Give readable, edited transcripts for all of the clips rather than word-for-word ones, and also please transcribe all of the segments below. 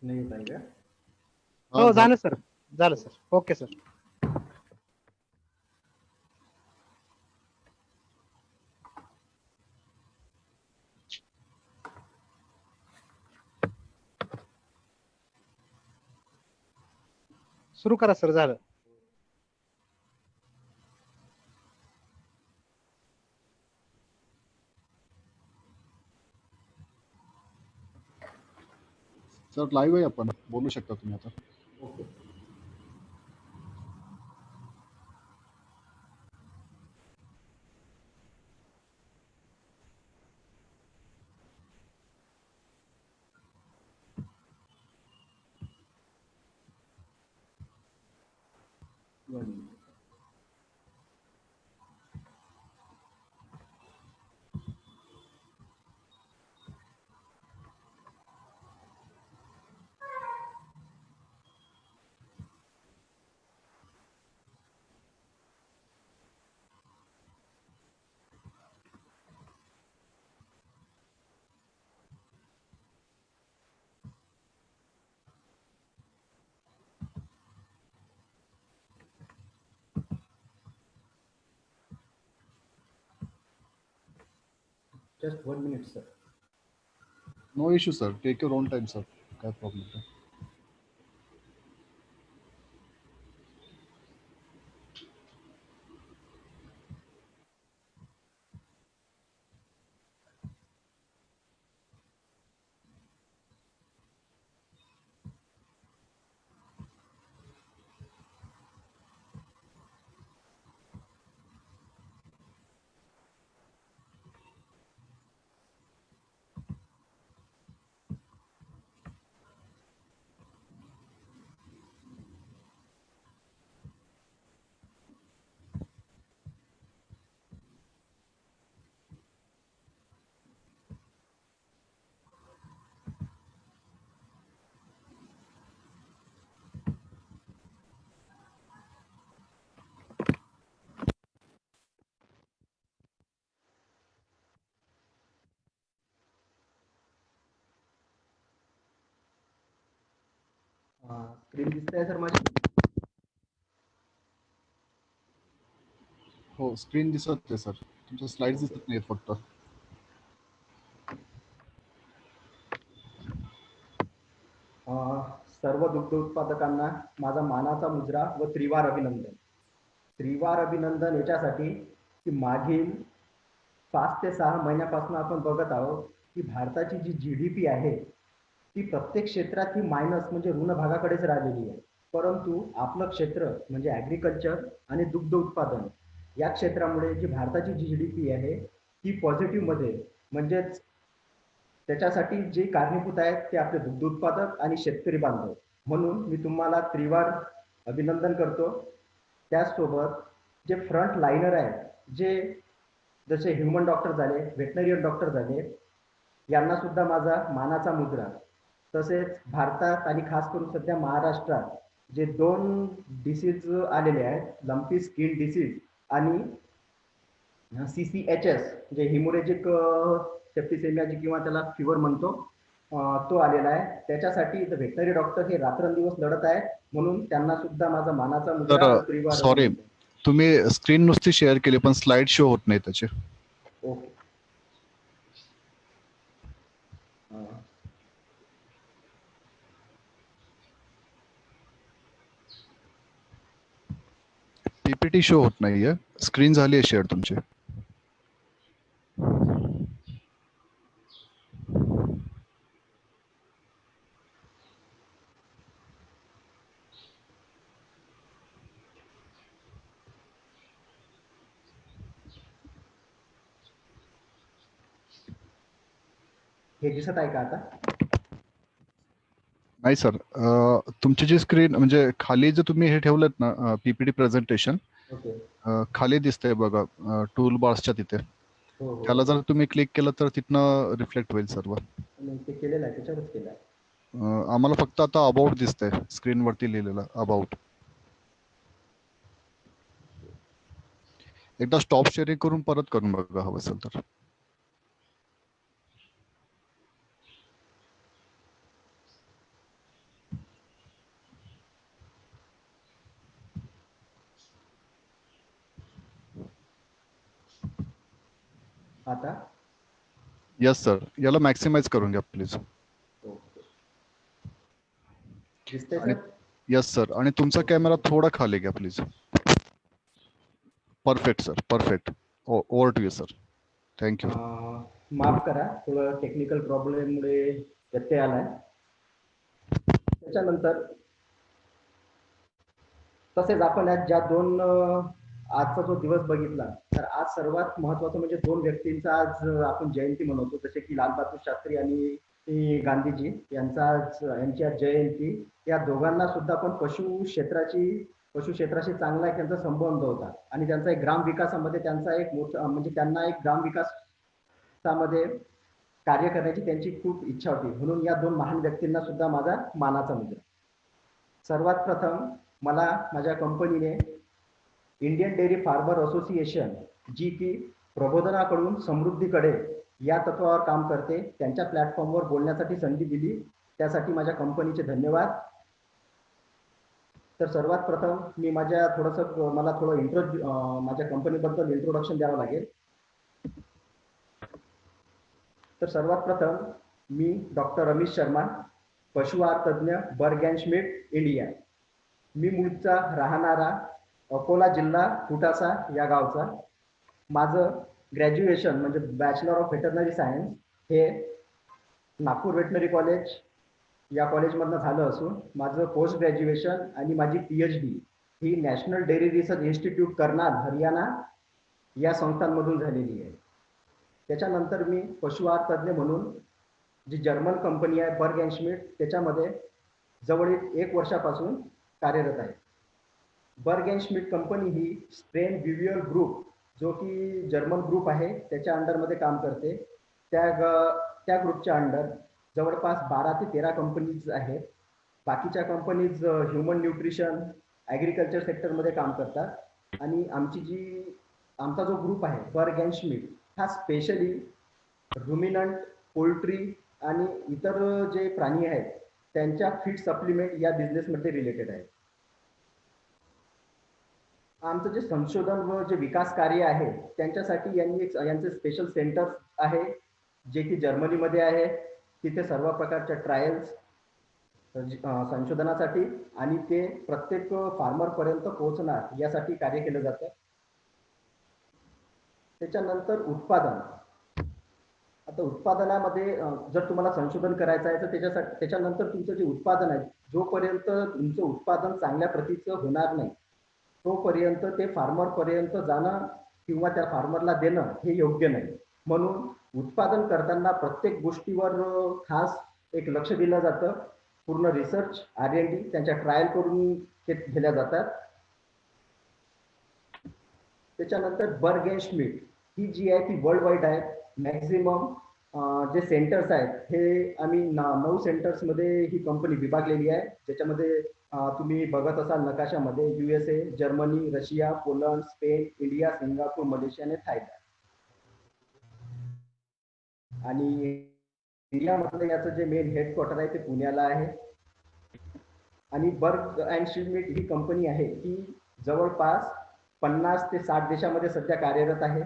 नाही येत आहे का? हो झालं सर, झालं सर. Okay sir. सुरू करा सर. झालं. सर लाईव्ह आहे, आपण बोलू शकता तुम्ही आता. Okay. Just 1 minute, sir. No issue sir, take your own time sir, काय प्रॉब्लेम नाही. स्क्रीन दिसते सर माझी? हो, स्क्रीन दिसत आहे सर, तुमच्या स्लाइड्स दिसत नाहीत फक्त. सर्व दुग्ध उत्पादकांना माझा मानाचा मुजरा व त्रिवार अभिनंदन. त्रिवार अभिनंदन याच्यासाठी की मागील 5 ते 6 महिन्यापासून आपण बघत आहोत की भारताची जी GDP आहे ती प्रत्येक क्षेत्रात ही मायनस म्हणजे ऋण भागाकडेच राहिलेली आहे. परंतु आपलं क्षेत्र म्हणजे ॲग्रिकल्चर आणि दुग्ध उत्पादन या क्षेत्रामुळे जी भारताची GDP आहे ती पॉझिटिव्हमध्ये, म्हणजेच त्याच्यासाठी जे कारणीभूत आहेत ते आपले दुग्ध उत्पादक आणि शेतकरी बांधव. म्हणून मी तुम्हाला त्रिवार अभिनंदन करतो. त्याचसोबत जे फ्रंट लाईनर आहेत, जे जसे ह्युमन डॉक्टर झाले, व्हेटनरियन डॉक्टर झाले, यांना सुद्धा माझा मानाचा मुजरा. तसेच भारतात आणि खास करून सध्या महाराष्ट्रात जे 2 डिसीज आलेले आहेत, लंपी स्किन डिसीज आणि CCHS म्हणजे हिमोरेजिक सेप्टिसेमिया किंवा त्याला फिवर म्हणतो, तो आलेला आहे. त्याच्यासाठी व्हेटनरी डॉक्टर हे रात्रंदिवस लढत आहेत. म्हणून त्यांना सुद्धा माझा मानाचा मुजरा व त्रिवार. सॉरी, तुम्ही स्क्रीन नुसती शेअर केली पण स्लाइड शो होत नाही त्याचे. ओके. PPT शो होत नाहीये, स्क्रीन झाली आहे शेअर तुमची. हे दिसत आहे का आता? नाही सर, तुमची जी स्क्रीन म्हणजे खाली जे तुम्ही हे ठेवलेत ना PPT प्रेझेंटेशन, ओके. खाली दिसतंय बघा टूल बार्सच्या तिथे. हो हो. त्याला जर तुम्ही क्लिक केलं तर तिथनं रिफ्लेक्ट होईल सर्व. ते केलेलं आहे, त्याच्यावरच केलं आहे. आम्हाला फक्त आता अबाउट दिसतंय स्क्रीनवरती लिहिलेलं अबाउट. एकदा स्टॉप शेअरिंग करून परत करून बघा हवं असेल तर. आता येस सर, याला मॅक्सिमाइज करून घ्या प्लीज. ओके, दिसतंय आणि सर? येस सर, आणि तुमचा कॅमेरा थोडा खाली घ्या please. Perfect sir, perfect. Over to you sir. Thank you. माफ करा, थोडं टेक्निकल प्रॉब्लेममुळे व्यत्यय आलाय. त्याच्यानंतर तसेच आपण आज ज्या दोन आजचा जो दिवस बघितला, तर आज सर्वात महत्वाचं म्हणजे दोन व्यक्तींचा आज आपण जयंती मनवतो, जसे की लालबहादूर शास्त्री आणि गांधीजी यांची आज जयंती. या दोघांना सुद्धा पण पशु क्षेत्राशी चांगला एक त्यांचा संबंध होता आणि त्यांचा एक ग्राम विकासामध्ये त्यांचा एक मोठा म्हणजे त्यांना एक ग्राम विकासामध्ये कार्य करण्याची त्यांची खूप इच्छा होती. म्हणून या दोन महान व्यक्तींना सुद्धा माझा मानाचा मुद्रा. सर्वात प्रथम मला माझ्या कंपनीने इंडियन डेअरी फार्मर असोसिएशन, जी की प्रबोधनाकडून समृद्धीकडे या तत्वावर काम करते, त्यांच्या प्लॅटफॉर्मवर बोलण्यासाठी संधी दिली, त्यासाठी माझ्या कंपनीचे धन्यवाद. तर सर्वात प्रथम मी मला थोडं माझ्या कंपनीबद्दल इंट्रोडक्शन द्यावं लागेल. तर सर्वात प्रथम मी डॉक्टर रमेश शर्मा, पशुआहार तज्ज्ञ, बर्ग अँड श्मिट, इंडिया. मी मूळचा राहणारा अकोला जिल्हा फुटासा या गावचा. माझं ग्रॅज्युएशन म्हणजे बॅचलर ऑफ व्हेटरनरी सायन्स हे नागपूर वेटनरी कॉलेज या कॉलेजमधनं झालं असून माझं पोस्ट ग्रॅज्युएशन आणि माझी PhD ही National Dairy Research Institute Karnal, Haryana या संस्थांमधून झालेली आहे. त्याच्यानंतर मी पशुआहार तज्ज्ञ म्हणून जी जर्मन कंपनी आहे बर्ग अँड श्मिट, त्याच्यामध्ये जवळ 1 वर्षापासून कार्यरत आहे. बर्ग अँड श्मिट कंपनी ही स्पेन विव्युअल ग्रुप, जो की जर्मन ग्रुप आहे, त्याच्या अंडरमध्ये काम करते. त्या ग्रुपच्या अंडर जवळपास 12 ते 13 कंपनीज आहेत. बाकीच्या कंपनीज ह्युमन न्यूट्रिशन, ॲग्रिकल्चर सेक्टरमध्ये काम करतात आणि आमचा जो ग्रुप आहे बर्ग अँड श्मिट हा स्पेशली रुमिनंट, पोल्ट्री आणि इतर जे प्राणी आहेत त्यांच्या फीड सप्लिमेंट या बिझनेसमध्ये रिलेटेड आहे. आमचं जे संशोधन व जे विकास कार्य आहे त्यांच्यासाठी यांचे स्पेशल सेंटर्स आहे, जे की जर्मनीमध्ये आहे. तिथे सर्व प्रकारच्या ट्रायल्स संशोधनासाठी आणि ते प्रत्येक फार्मरपर्यंत पोहोचणार यासाठी कार्य केलं जातं. त्याच्यानंतर उत्पादन. आता उत्पादनामध्ये जर तुम्हाला संशोधन करायचं आहे तर त्याच्यानंतर तुमचं जे उत्पादन आहे, जोपर्यंत तुमचं उत्पादन चांगल्या प्रतीचं होणार नाही तोपर्यंत ते फार्मरपर्यंत जाणं किंवा त्या फार्मरला देणं हे योग्य नाही. म्हणून उत्पादन करताना प्रत्येक गोष्टीवर खास एक लक्ष दिलं जातं. पूर्ण रिसर्च, R&D त्यांच्या ट्रायल करून ते केल्या जातात. त्याच्यानंतर बर्ग अँड श्मिट ही जी आहे ती वर्ल्ड वाईड आहे. मॅक्झिमम जे सेंटर्स आहेत हे आम्ही 9 सेंटर्समध्ये ही कंपनी विभागलेली आहे, ज्याच्यामध्ये तुम्ही बघत असाल नकाशामध्ये USA, Germany, Russia, Poland, Spain, India, Singapore, Malaysia आणि थायलंड. आणि इंडियामधलं याचं जे मेन हेडक्वार्टर आहे ते पुण्याला आहे. आणि बर्ग अँड श्मिट ही कंपनी आहे की जवळपास 50 ते 60 देशामध्ये सध्या कार्यरत आहे.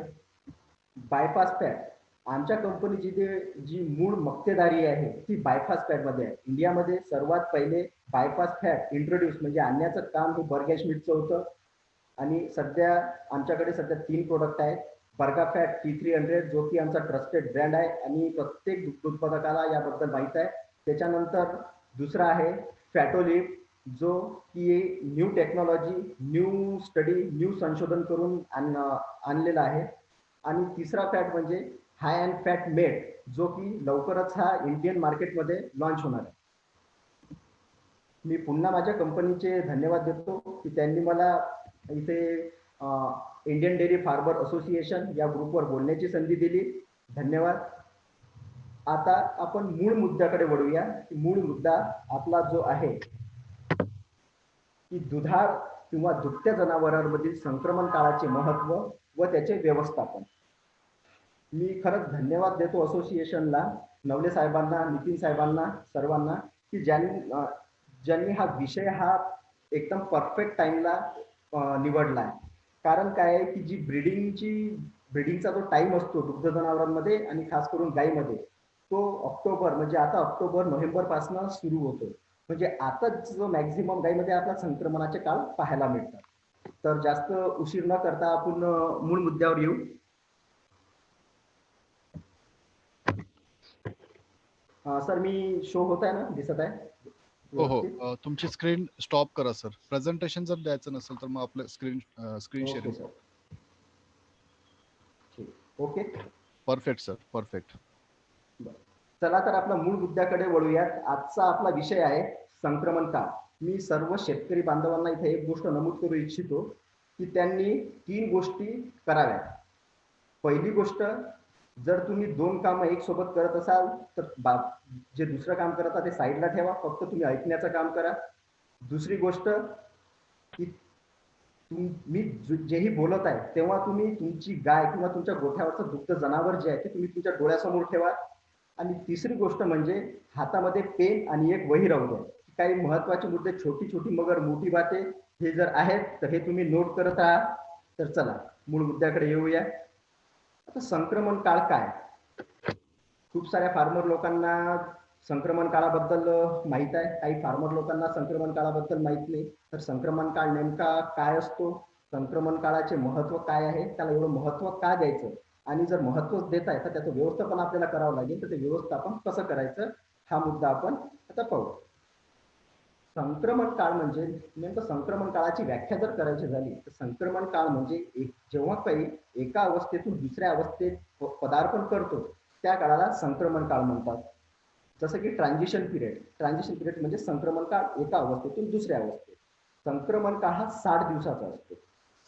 बायपास फॅट आमच्या कंपनीची जी मूळ मक्तेदारी आहे ती बायपास फॅटमध्ये आहे. इंडियामध्ये सर्वात पहिले बायपास फॅट इंट्रोड्यूस म्हणजे आणण्याचं काम हे बर्ग अँड श्मिटचं होतं. आणि आमच्याकडे सध्या 3 प्रोडक्ट आहेत. बर्गा फॅट T300 जो की आमचा ट्रस्टेड ब्रँड आहे आणि प्रत्येक दुग्ध उत्पादकाला याबद्दल माहीत आहे. त्याच्यानंतर दुसरा आहे फॅटोलिप, जो की new technology, new study, new संशोधन करून आणलेला आहे. आणि तिसरा फॅट म्हणजे हाय अँड फॅट मेड, जो की लवकरच हा इंडियन मार्केटमध्ये लॉन्च होणार आहे. मी पुन्हा माझ्या कंपनीचे धन्यवाद देतो की त्यांनी मला इथे इंडियन डेअरी फार्मर असोसिएशन या ग्रुपवर बोलण्याची संधी दिली. धन्यवाद. आता आपण मूळ मुद्द्याकडे वळूया. मूळ मुद्दा आपला जो आहे की दुधाळ किंवा दुभत्या जनावरांमधील संक्रमण काळाचे महत्त्व व त्याचे व्यवस्थापन. मी खरंच धन्यवाद देतो असोसिएशनला, नवले साहेबांना, नितीन साहेबांना, सर्वांना की ज्यांनी हा विषय एकदम परफेक्ट टाइमला निवडला आहे. कारण काय आहे की जी ब्रीडिंगची ब्रिडिंगचा जो टाइम असतो दुग्ध जनावरांमध्ये आणि खास करून गायीमध्ये, तो ऑक्टोबर म्हणजे आता ऑक्टोबर नोव्हेंबर पासून सुरू होतो. म्हणजे आता जो मॅक्झिमम गायीमध्ये आपल्याला संक्रमणाचे काळ पाहायला मिळतात. तर जास्त उशीर न करता आपण मूळ मुद्द्यावर येऊ. सर मी शो होत आहे ना, दिसत आहे हो हो व्यवस्थित? तुमची स्क्रीन स्टॉप करा सर. प्रेझेंटेशन जर द्यायचं नसेल तर मग आपलं स्क्रीन ओके शेअरिंग. सर, ठीक, ओके. Perfect sir, perfect. बरं. चला तर आपला मूळ मुद्द्याकडे वळूयात. आजचा आपला विषय आहे संक्रमण काळ. मी सर्व शेतकरी बांधवांना इथे एक गोष्ट नमूद करू इच्छितो की त्यांनी 3 गोष्टी कराव्यात. पहिली गोष्ट, जर तुम्ही 2 कामं एक सोबत करत असाल तर जे दुसरं काम करत आहात ते साईडला ठेवा, फक्त तुम्ही ऐकण्याचं काम करा. दुसरी गोष्ट की मी जेही बोलत आहे तेव्हा तुम्ही तुमची गाय किंवा तुमच्या गोठ्यावरचं दुग्ध जनावर जे आहे ते तुम्ही तुमच्या डोळ्यासमोर ठेवा. आणि तिसरी गोष्ट म्हणजे हातामध्ये पेन आणि एक वही राहू द्या. काही महत्वाचे मुद्दे, छोटी छोटी मगर मोठी बाते, हे जर आहेत तर हे तुम्ही नोट करत राहा. तर चला मूळ मुद्द्याकडे येऊया. आता संक्रमण काळ काय? खूप साऱ्या फार्मर लोकांना संक्रमण काळाबद्दल माहित आहे, काही फार्मर लोकांना संक्रमण काळाबद्दल माहित नाही. तर संक्रमण काळ नेमका काय असतो, संक्रमण काळाचे महत्व काय आहे, त्याला एवढं महत्व का द्यायचं, आणि जर महत्वच देत आहे तर त्याचं व्यवस्थापन आपल्याला करावं लागेल. तर ते व्यवस्थापन कसं करायचं हा मुद्दा आपण आता पाहू. संक्रमण काळ म्हणजे नेमकं संक्रमण काळाची व्याख्या जर करायची झाली तर संक्रमण काळ म्हणजे जेव्हा काही एका अवस्थेतून दुसऱ्या अवस्थेत पदार्पण करतो त्या काळाला संक्रमण काळ म्हणतात. जसं की ट्रान्झिशन पिरियड म्हणजे संक्रमण काळ एका अवस्थेतून दुसऱ्या अवस्थेत. संक्रमण काळ हा 60 दिवसाचा असतो.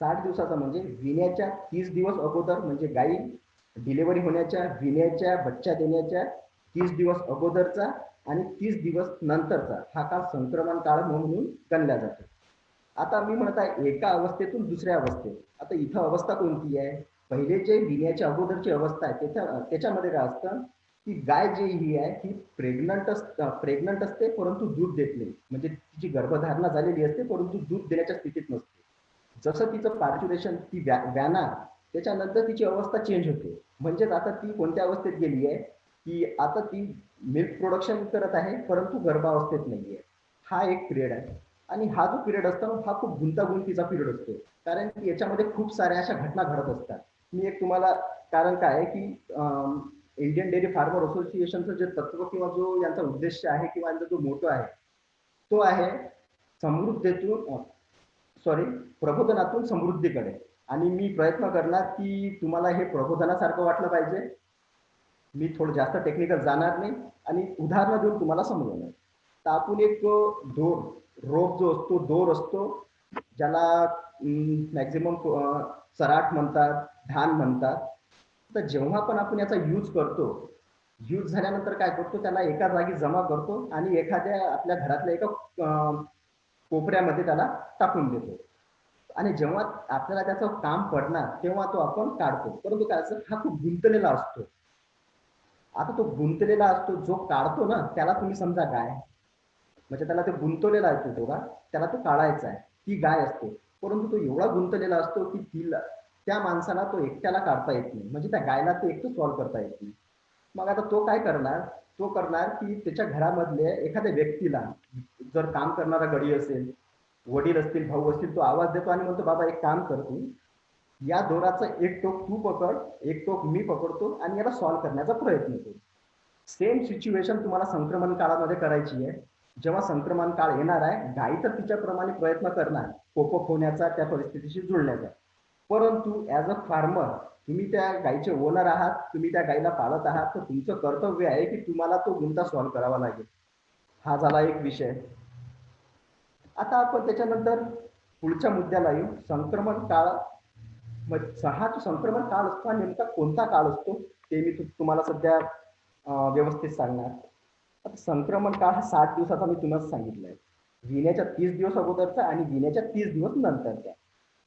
60 दिवसाचा म्हणजे विण्याच्या 30 दिवस अगोदर, म्हणजे गायी डिलिव्हरी होण्याच्या, विण्याच्या, बच्चा देण्याच्या 30 दिवस अगोदरचा आणि 30 दिवस नंतरचा हा काळ संक्रमण काळ म्हणून गणला जातो. आता मी म्हणत आहे एका अवस्थेतून दुसऱ्या अवस्थेत. आता इथं अवस्था कोणती आहे? पहिले जे विण्याच्या अगोदरची अवस्था आहे त्याच्यामध्ये काय असतं की गाय जी ही आहे ही प्रेग्नंट असते परंतु दूध देत नाही. म्हणजे तिची गर्भधारणा झालेली असते परंतु दूध देण्याच्या स्थितीत नसते. जसं तिचं पार्च्युलेशन ती व्याणार त्याच्यानंतर तिची अवस्था चेंज होते. म्हणजेच आता ती कोणत्या अवस्थेत गेली आहे की आता ती मिल्क प्रोडक्शन करत आहे परंतु गर्भावस्थेत नाही आहे. हा एक पिरियड आहे. आणि हा जो पिरियड असतो हा खूप गुंतागुंतीचा पिरियड असतो, कारण की याच्यामध्ये खूप साऱ्या अशा घटना घडत असतात. मी एक तुम्हाला कारण काय आहे की इंडियन डेअरी फार्मर असोसिएशनचं जे तत्व किंवा जो यांचा उद्देश आहे किंवा यांचा जो मोटो आहे तो आहे समृद्धीतून प्रबोधनातून समृद्धीकडे. आणि मी प्रयत्न करणार की तुम्हाला हे प्रबोधनासारखं वाटलं पाहिजे. मी थोडं जास्त टेक्निकल जाणार नाही आणि उदाहरणं देऊन तुम्हाला समजवणार. तर आपण एक रोप जो असतो, दोर असतो, ज्याला मॅक्झिमम चराट म्हणतात, धान म्हणतात. तर जेव्हा पण आपण याचा यूज करतो, यूज झाल्यानंतर काय करतो त्याला एका जागी जमा करतो आणि एखाद्या आपल्या घरातल्या एका कोपऱ्यामध्ये त्याला टाकून देतो. आणि जेव्हा आपल्याला त्याचं काम पडणार तेव्हा तो आपण काढतो. परंतु काय असं हा खूप गुंतलेला असतो. आता तो गुंतलेला असतो जो काढतो ना त्याला तुम्ही समजा गाय, म्हणजे त्याला ते गुंतवलेला आहे तो का त्याला तो काढायचा आहे, ती गाय असते. परंतु तो एवढा गुंतलेला असतो की तिला त्या माणसाला तो एकट्याला काढता येत नाही, म्हणजे त्या गायला ते एकटं सॉल्व्ह करता येत नाही. मग आता तो काय करणार, तो करणार की त्याच्या घरामधले एखाद्या व्यक्तीला, जर काम करणारा गडी असेल, वडील असतील, भाऊ असतील, तो आवाज देतो आणि म्हणतो बाबा एक काम कर, तू या दोराचं एक टोक तू पकड, एक टोक मी पकडतो आणि याला सॉल्व्ह करण्याचा प्रयत्न करू. सेम सिच्युएशन तुम्हाला संक्रमण काळामध्ये करायची आहे. जेव्हा संक्रमण काळ येणार आहे गायी तर तिच्याप्रमाणे प्रयत्न करणार कोपप होण्याचा, त्या परिस्थितीशी जुळण्याचा. परंतु ऍज अ फार्मर तुम्ही त्या गायीचे ओनर आहात, तुम्ही त्या गायीला पाळत आहात, तर तुमचं कर्तव्य आहे की तुम्हाला तो गुंता सॉल्व्ह करावा लागेल. हा झाला एक विषय. आता आपण त्याच्यानंतर पुढच्या मुद्द्याला येऊ. संक्रमण काळ, हा जो संक्रमण काळ असतो हा नेमका कोणता काळ असतो ते मी तुम्हाला सध्या व्यवस्थित सांगणार. आता संक्रमण काळ हा 60 दिवसाचा मी तुम्हाला सांगितलंय. विण्याच्या 30 दिवस अगोदरचा आणि विण्याच्या 30 दिवस नंतरचा.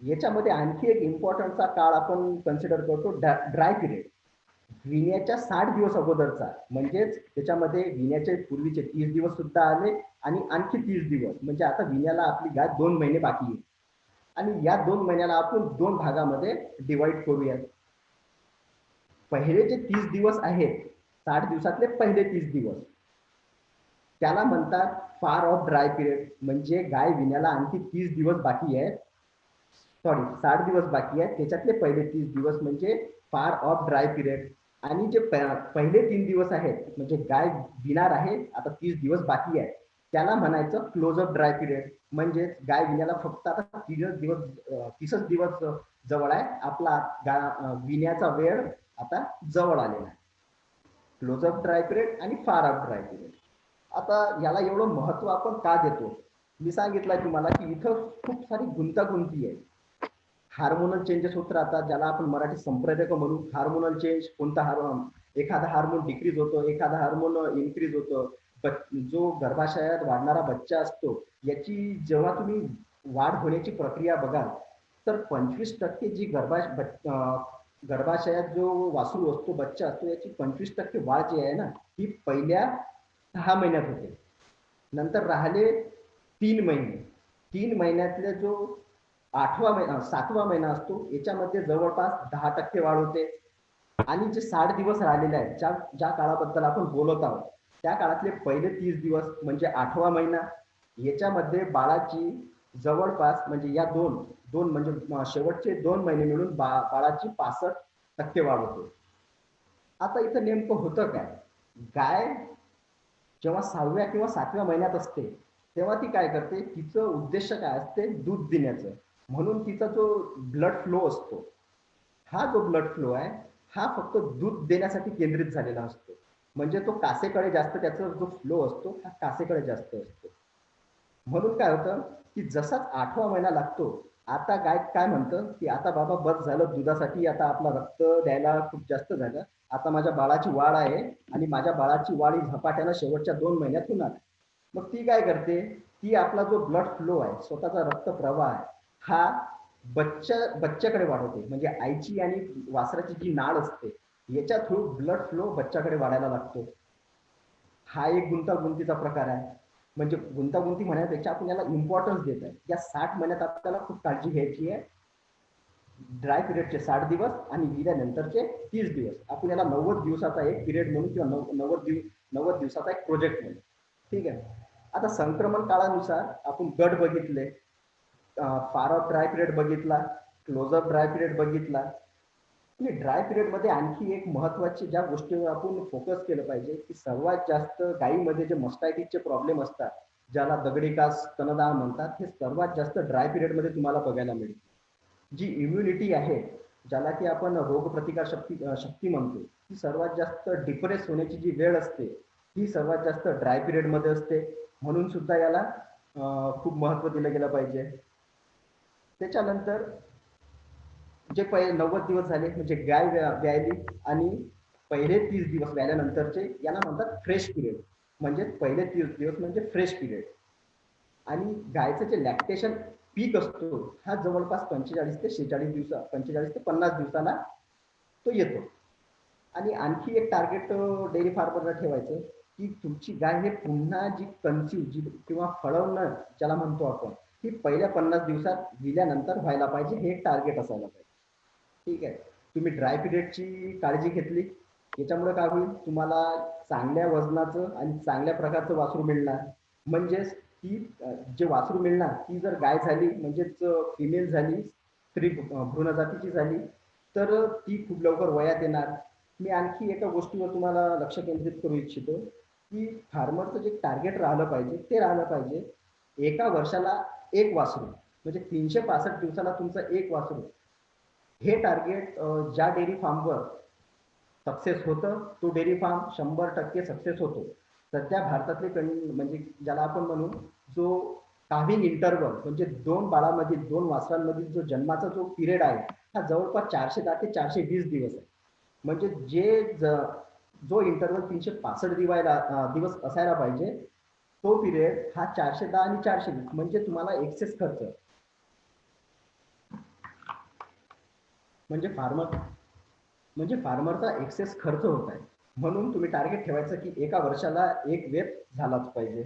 याच्यामध्ये आणखी एक इम्पॉर्टंटचा काळ आपण कन्सिडर करतो ड्राय पिरियड. विण्याच्या 60 दिवस अगोदरचा, म्हणजेच त्याच्यामध्ये विण्याचे पूर्वीचे 30 दिवस सुद्धा आले आणि आणखी 30 दिवस, म्हणजे आता विण्याला आपली गाय 2 महिने बाकी आहे. आणि या 2 महिन्याला आपण 2 भागामध्ये डिवाइड करूयात. पहिले जे 30 दिवस आहेत, 60 दिवसातले पहिले 30 दिवस, त्याला म्हणतात फार ऑफ ड्राय पिरियड. म्हणजे गाय विण्याला आणखी 30 दिवस बाकी आहेत, सॉरी 60 दिवस बाकी आहेत, त्याच्यातले पहिले 30 दिवस म्हणजे फार ऑफ ड्राय पिरियड. आणि जे पहिले 3 दिवस आहेत, म्हणजे गाय विणार आहे आता 30 दिवस बाकी आहे, त्याला म्हणायचं क्लोज अप ड्राय पिरियड. म्हणजे गाय विण्याला फक्त आता 30च दिवस जवळ आहे, आपला विण्याचा वेळ आता जवळ आलेला आहे. क्लोज अप ड्राय पिरियड आणि फार अप ड्राय पिरियड. आता याला एवढं महत्व आपण का देतो? मी सांगितलं तुम्हाला की इथं खूप सारी गुंतागुंती आहे. हार्मोनल चेंजेस होत राहतात, ज्याला आपण मराठी संप्रेरक म्हणू. हार्मोनल चेंज, कोणता हार्मोन, एखादा हार्मोन डिक्रीज होतो, एखादा हार्मोन इन्क्रीज होतो. जो गर्भाशयात वाढणारा बच्चा असतो, याची जेव्हा तुम्ही वाढ होण्याची प्रक्रिया बघाल तर 25% जी गर्भाशयात जो वासरू असतो, बच्चा असतो, याची 25% वाढ जी आहे ना, ही पहिल्या 6 महिन्यात होते. नंतर राहिले 3 महिने. 3 महिन्यातले जो 7वा महिना असतो, याच्यामध्ये जवळपास 10% वाढ होते. आणि जे 60 दिवस राहिलेले आहेत, ज्या काळाबद्दल आपण बोलत आहोत, त्या काळातले पहिले 30 दिवस म्हणजे 8वा महिना, याच्यामध्ये बाळाची जवळपास म्हणजे या दोन दोन म्हणजे शेवटचे 2 महिने मिळून बाळाची 65% वाढ होते. आता इथं नेमकं होतं काय? गाय जेव्हा 6व्या किंवा 7व्या महिन्यात असते, तेव्हा ती काय करते, तिचं उद्देश काय असते, दूध देण्याचं. म्हणून तिचा जो ब्लड फ्लो असतो, हा जो ब्लड फ्लो आहे, हा फक्त दूध देण्यासाठी केंद्रित झालेला असतो. म्हणजे तो कासेकडे जास्त, त्याचा जो फ्लो असतो हा कासेकडे जास्त असतो. म्हणून काय होतं की जसाच 8वा महिना लागतो, आता गाय काय म्हणतं की आता बाबा बस झालं दुधासाठी, आता आपला रक्त द्यायला खूप जास्त झालं, आता माझ्या बाळाची वाढ आहे आणि माझ्या बाळाची वाढ ही झपाट्यानं शेवटच्या 2 महिन्यात होणार आहे. मग ती काय करते, ती आपला जो ब्लड फ्लो आहे, स्वतःचा रक्त प्रवाह आहे, हा बच्च्याकडे वाढवते. म्हणजे आईची आणि वासराची जी नाळ असते, याच्या थ्रू ब्लड फ्लो बच्च्याकडे वाढायला लागतो. हा एक गुंतागुंतीचा प्रकार आहे. म्हणजे गुंतागुंती म्हणण्यापेक्षा आपण याला इम्पॉर्टन्स देत आहे. या 60 महिन्यात आपल्याला खूप काळजी घ्यायची आहे. ड्राय पिरियडचे 60 दिवस आणि विल्यानंतरचे 30 दिवस. आपण याला 90 दिवसाचा एक पिरियड म्हणून किंवा 90 दिवसाचा एक प्रोजेक्ट म्हणून. ठीक आहे. आता संक्रमण काळानुसार आपण गट बघितले, फार ऑफ ड्राय पिरियड बघितला, क्लोज अप ड्राय पिरियड बघितला. आणि ड्राय पिरियड मध्ये आणखी एक महत्वाची ज्या गोष्टीवर आपण फोकस केलं पाहिजे, की सर्वात जास्त गायीमध्ये जे मस्टायटिसचे प्रॉब्लेम असतात, ज्याला दगडी कास, स्तनदान म्हणतात, हे सर्वात जास्त ड्राय पिरियड मध्ये तुम्हाला बघायला मिळेल. जी इम्युनिटी आहे, ज्याला की आपण रोगप्रतिकार शक्ती म्हणतो, ही सर्वात जास्त डिप्रेस होण्याची जी वेळ असते, ही सर्वात जास्त ड्राय पिरियड मध्ये असते. म्हणून सुद्धा याला खूप महत्व दिलं गेलं पाहिजे. त्याच्यानंतर जे पहिले 90 दिवस झाले म्हणजे गाय व्यायली आणि पहिले 30 दिवस व्याल्यानंतरचे याला म्हणतात फ्रेश पिरियड. म्हणजे पहिले 30 दिवस म्हणजे फ्रेश पिरियड. आणि गायचं जे लॅक्टेशन पीक असतो, हा जवळपास 45 ते 46 दिवसा 45 ते 50 दिवसाला तो येतो. आणि आणखी एक टार्गेट डेअरी फार्मरला ठेवायचं, की तुमची गाय हे पुन्हा जी कन्सिव्ह जी किंवा फळवणं ज्याला म्हणतो आपण, ही पहिल्या 50 दिवसात दिल्यानंतर व्हायला पाहिजे. हे एक टार्गेट असायला पाहिजे. ठीक आहे. तुम्ही ड्राय पिरियडची काळजी घेतली, याच्यामुळे काय होईल, तुम्हाला चांगल्या वजनाचं आणि चांगल्या प्रकारचं वासरू मिळणार. म्हणजेच ती जे वासरू मिळणार, ती जर गाय झाली म्हणजेच फिमेल झाली, स्त्री भ्रूण जातीची झाली, तर ती खूप लवकर वयात येणार. मी आणखी एका गोष्टीवर तुम्हाला लक्ष केंद्रित करू इच्छितो, की फार्मरचं जे टार्गेट राहिलं पाहिजे, ते राहिलं पाहिजे एका वर्षाला एक वासरू. म्हणजे 365 दिवसाला तुमचं एक वासरू. हे टार्गेट ज्या डेअरी फार्मवर सक्सेस होतं, तो डेअरी फार्म 100% सक्सेस होतो. सध्या भारतातले म्हणजे ज्याला आपण म्हणू, जो काव्हिंग इंटरव्हल म्हणजे 2 बाळामधील 2 वासरांमधील जो जन्माचा जो पिरियड आहे, हा जवळपास 410 ते 420 दिवस आहे. म्हणजे जो इंटरव्हल 365 दिवस असायला पाहिजे, तो पिरियड हा 410 आणि 420. म्हणजे तुम्हाला एक्सेस खर्च, म्हणजे फार्मरचा एक्सेस खर्च होत आहे. म्हणून तुम्ही टार्गेट ठेवायचं की एका वर्षाला एक वेत झालाच पाहिजे.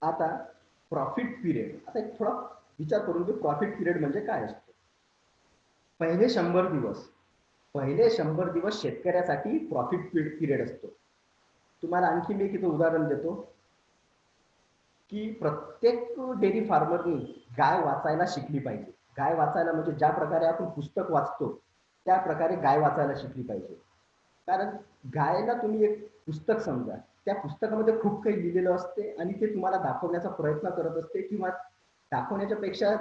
आता प्रॉफिट पिरियड, आता एक थोडा विचार करून की प्रॉफिट पिरियड म्हणजे काय असतो. पहिले 100 दिवस पहिले 100 दिवस शेतकऱ्यासाठी प्रॉफिट पिरियड असतो. तुम्हाला आणखी मी एक उदाहरण देतो की प्रत्येक डेअरी फार्मरनी गाय वाचायला शिकली पाहिजे. गाय वाचायला म्हणजे ज्या प्रकारे आपण पुस्तक वाचतो त्या प्रकारे गाय वाचायला शिकली पाहिजे. कारण गायला तुम्ही एक पुस्तक समजा, त्या पुस्तकामध्ये खूप काही लिहिलेलं असते आणि ते तुम्हाला दाखवण्याचा प्रयत्न करत असते किंवा दाखवण्याच्या पेक्षा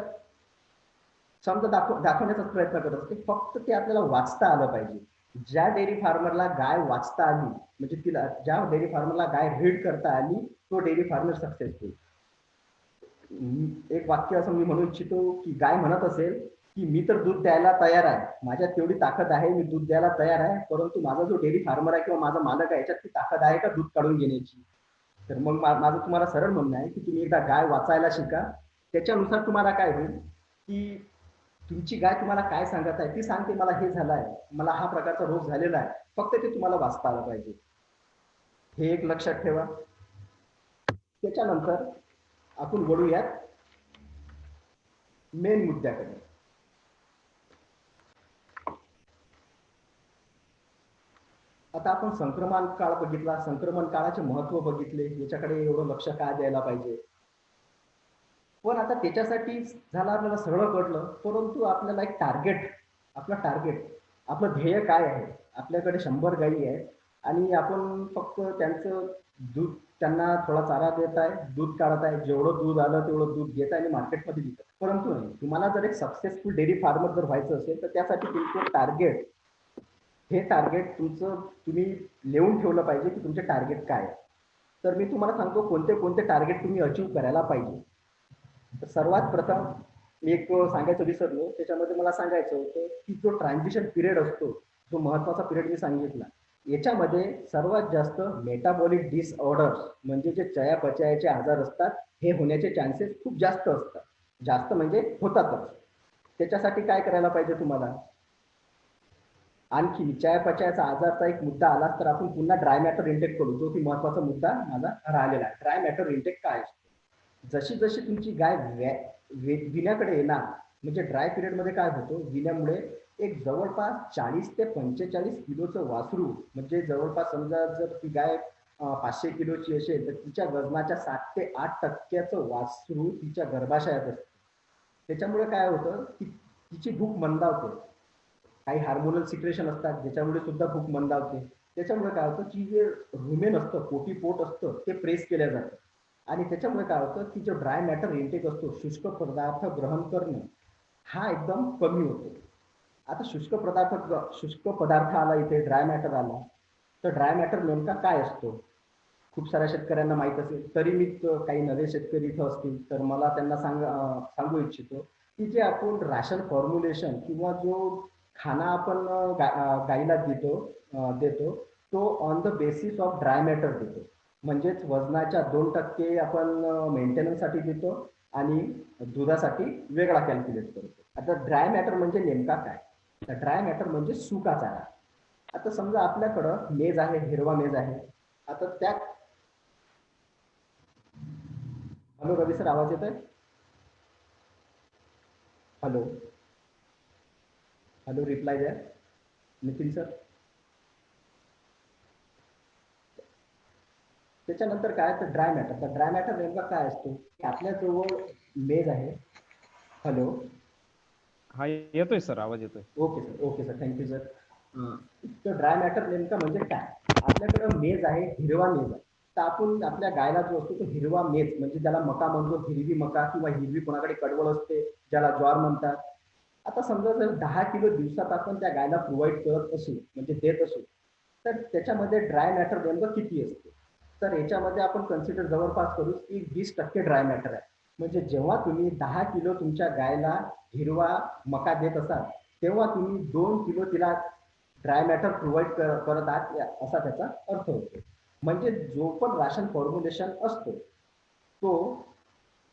समजा दाखवण्याचा प्रयत्न करत असते. फक्त ते आपल्याला वाचता आलं पाहिजे. ज्या डेअरी फार्मरला गाय वाचता आली म्हणजे तिला ज्या डेअरी फार्मरला गाय रीड करता आली तो डेअरी फार्मर सक्सेसफुल. एक वाक्य असं मी म्हणू इच्छितो की गाय म्हणत असेल की मी तर दूध द्यायला तयार आहे, माझ्यात तेवढी ताकद आहे, मी दूध द्यायला तयार आहे, परंतु माझा जो डेअरी फार्मर आहे किंवा माझा मालक आहे याच्यात ती ताकद आहे का दूध काढून घेण्याची. तर मग माझं तुम्हाला सरळ म्हणणं आहे की तुम्ही एकदा गाय वाचायला शिका. त्याच्यानुसार तुम्हाला काय होईल की तुमची गाय तुम्हाला काय सांगत आहे ती सांगते मला हे झालं आहे, मला हा प्रकारचा रोग झालेला आहे, फक्त ते तुम्हाला वाचता आलं पाहिजे. हे एक लक्षात ठेवा. त्याच्यानंतर आपण वळूयात मेन मुद्द्याकडे. आता आपण संक्रमण काळ बघितला, संक्रमण काळाचे महत्व बघितले, याच्याकडे एवढं लक्ष काय द्यायला पाहिजे. पण आता त्याच्यासाठी झालं आपल्याला सगळं कळलं, परंतु आपल्याला एक आपलं ध्येय काय आहे. आपल्याकडे 100 गायी आहे आणि आपण फक्त त्यांचं दूध, त्यांना थोडा चारा देत आहे, दूध काढत आहे, जेवढं दूध आलं तेवढं दूध घेत आहे आणि मार्केटमध्ये विकत. परंतु नाही, तुम्हाला जर एक सक्सेसफुल डेअरी फार्मर जर व्हायचं असेल तर त्यासाठी तुमचं टार्गेट, हे टार्गेट तुमचं तुम्ही लिहून ठेवलं पाहिजे की तुमचे टार्गेट काय आहे. तर मी तुम्हाला सांगतो कोणते कोणते टार्गेट तुम्ही अचीव्ह करायला पाहिजे. सर्वात प्रथम मी एक सांगायचं विसरलो, त्याच्यामध्ये मला सांगायचं होतं की जो ट्रान्झिशन पिरियड असतो, जो महत्वाचा पिरियड मी सांगितला, याच्यामध्ये सर्वात जास्त मेटाबॉलिक डिसऑर्डर्स म्हणजे जे चयापचयाचे आजार असतात हे होण्याचे चान्सेस खूप जास्त असतात. जास्त म्हणजे होतातच. त्याच्यासाठी काय करायला पाहिजे तुम्हाला. आणखी चयापचयाचा आजारचा एक मुद्दा आला तर आपण पुन्हा ड्राय मॅटर इंटेक करू, जो की महत्वाचा मुद्दा माझा राहिलेला आहे. ड्राय मॅटर इंटेक काय असतो. जशी जशी तुमची गाय विण्याकडे येणार, म्हणजे ड्राय पिरियड मध्ये काय होतं, विण्यामुळे एक जवळपास 40 ते 45 किलोचं वासरू, म्हणजे जवळपास समजा जर ती गाय 500 किलोची असेल तर तिच्या वजनाच्या 7 ते 8% वासरू तिच्या गर्भाशयात असते. त्याच्यामुळे काय होतं की तिची भूक मंदावते. काही हार्मोनल सिक्रेशन असतात ज्याच्यामुळे सुद्धा भूक मंदावते. त्याच्यामुळे काय होतं की जे रुमेन असतं, पोटी पोट असतं, ते प्रेस केल्या जातं आणि त्याच्यामुळे काय होतं की जो ड्राय मॅटर इंटेक असतो, शुष्क पदार्थ ग्रहण करणं, हा एकदम कमी होतो. आता शुष्क पदार्थ आला इथे, ड्राय मॅटर आला, तर ड्राय मॅटर नेमका काय असतो खूप साऱ्या शेतकऱ्यांना माहीत असेल. तरी मी काही नवे शेतकरी इथं असतील तर मला त्यांना सांगू इच्छितो की जे आपण राशन फॉर्म्युलेशन किंवा जो खाना आपण गाईला देतो तो on the basis of dry matter देतो. म्हणजेच वजनाच्या 2% आपण मेंटेनन्ससाठी देतो आणि दुधासाठी वेगळा कॅल्क्युलेट करतो. आता ड्राय मॅटर म्हणजे नेमका काय. तर ड्राय मॅटर म्हणजे सुका चारा. आता समजा आपल्याकडं मेज आहे, हिरवा मेज आहे. आता त्या, हॅलो रवी सर, आवाज येत आहे. हॅलो हॅलो, रिप्लाय द्या नितीन सर. त्याच्यानंतर काय तर ड्राय मॅटर. तर ड्राय मॅटर नेमका काय असतो, आपल्याजवळ मेज आहे. हॅलो, हा येतोय सर, आवाज येतोय. Okay sir, thank you sir. तर ड्राय मॅटर नेमका म्हणजे काय. आपल्याकडं मेज आहे, हिरवा मेज आहे. तर आपण आपल्या गायला जो असतो तो हिरवा मेज, म्हणजे ज्याला मका म्हणतो, हिरवी मका किंवा हिरवी कोणाकडे कडवळ असते ज्याला ज्वार म्हणतात. आता समजा जर 10 किलो दिवसात आपण त्या गायला प्रोव्हाइड करत असू, म्हणजे देत असू, तर त्याच्यामध्ये ड्राय मॅटर नेमकं किती असते. तर याच्यामध्ये आपण कन्सिडर जवळपास करू की 20% ड्राय मॅटर आहे. म्हणजे जेव्हा तुम्ही 10 किलो तुमच्या गायला हिरवा मका देत असाल तेव्हा तुम्ही 2 किलो तिला ड्राय मॅटर प्रोव्हाइड करत आहात, असा त्याचा अर्थ होतो. म्हणजे जो पण राशन फॉर्म्युलेशन असतो तो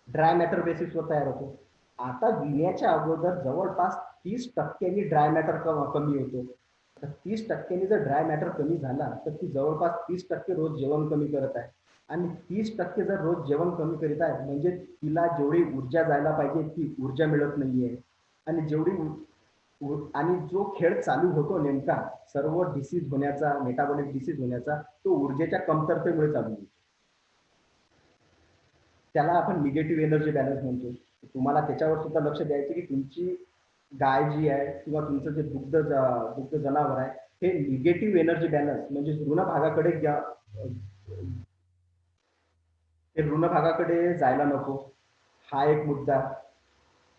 ड्राय मॅटर बेसिसवर तयार होतो. आता विण्याच्या अगोदर जवळपास 30% ड्राय मॅटर कमी होतो. तर 30% जर ड्राय मॅटर कमी झाला तर ती जवळपास 30% रोज जेवण कमी करत आहे. आणि 30% जर रोज जेवण कमी करीत आहे म्हणजे तिला जेवढी ऊर्जा जायला पाहिजे ती ऊर्जा मिळत नाहीये. आणि जेवढी आणि जो खेळ चालू होतो नेमका सर्व डिसीज होण्याचा, मेटाबॉलिक डिसीज होण्याचा, तो ऊर्जेच्या कमतरतेमुळे चालू होतो. त्याला आपण निगेटिव्ह एनर्जी बॅलन्स म्हणतो. तुम्हाला त्याच्यावर सुद्धा लक्ष द्यायचे की तुमची गाय जी आहे किंवा तुमचं जे दुग्ध जनावर आहे हे निगेटिव्ह एनर्जी बॅलन्स म्हणजे ऋण भागाकडे जायला नको. हा एक मुद्दा.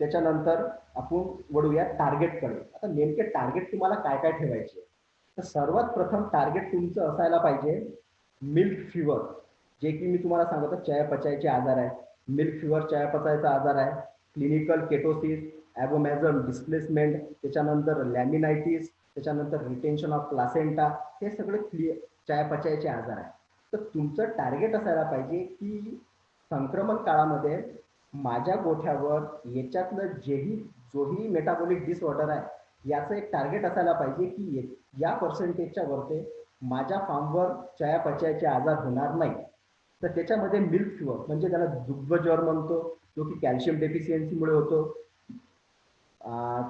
त्याच्यानंतर आपण वळूया टार्गेटकडे. आता नेमके टार्गेट तुम्हाला काय काय ठेवायचे? तर सर्वात प्रथम टार्गेट तुमचं असायला पाहिजे मिल्क फिवर, जे की मी तुम्हाला सांगतो चयापचयाचे आजार आहे. मिल्क फिवर चयापचयाचा आजार आहे, क्लिनिकल केटोसिस, ॲबोमॅझम डिस्प्लेसमेंट, त्याच्यानंतर लॅमिनायटिस, त्याच्यानंतर रिटेन्शन ऑफ प्लासेंटा, हे सगळे चयापचयाचे आजार आहे. तर तुमचं टार्गेट असायला पाहिजे की संक्रमण काळामध्ये माझ्या गोठ्यावर याच्यातलं जोही मेटाबॉलिक डिसऑर्डर आहे याचं एक टार्गेट असायला पाहिजे की या पर्सेंटेजच्या वरती माझ्या फार्मवर चयापचयाचे आजार होणार नाही. तर त्याच्यामध्ये मिल्क फिवर म्हणजे त्याला दुग्ध ज्वर म्हणतो, जो की कॅल्शियम डेफिशियन्सीमुळे होतो.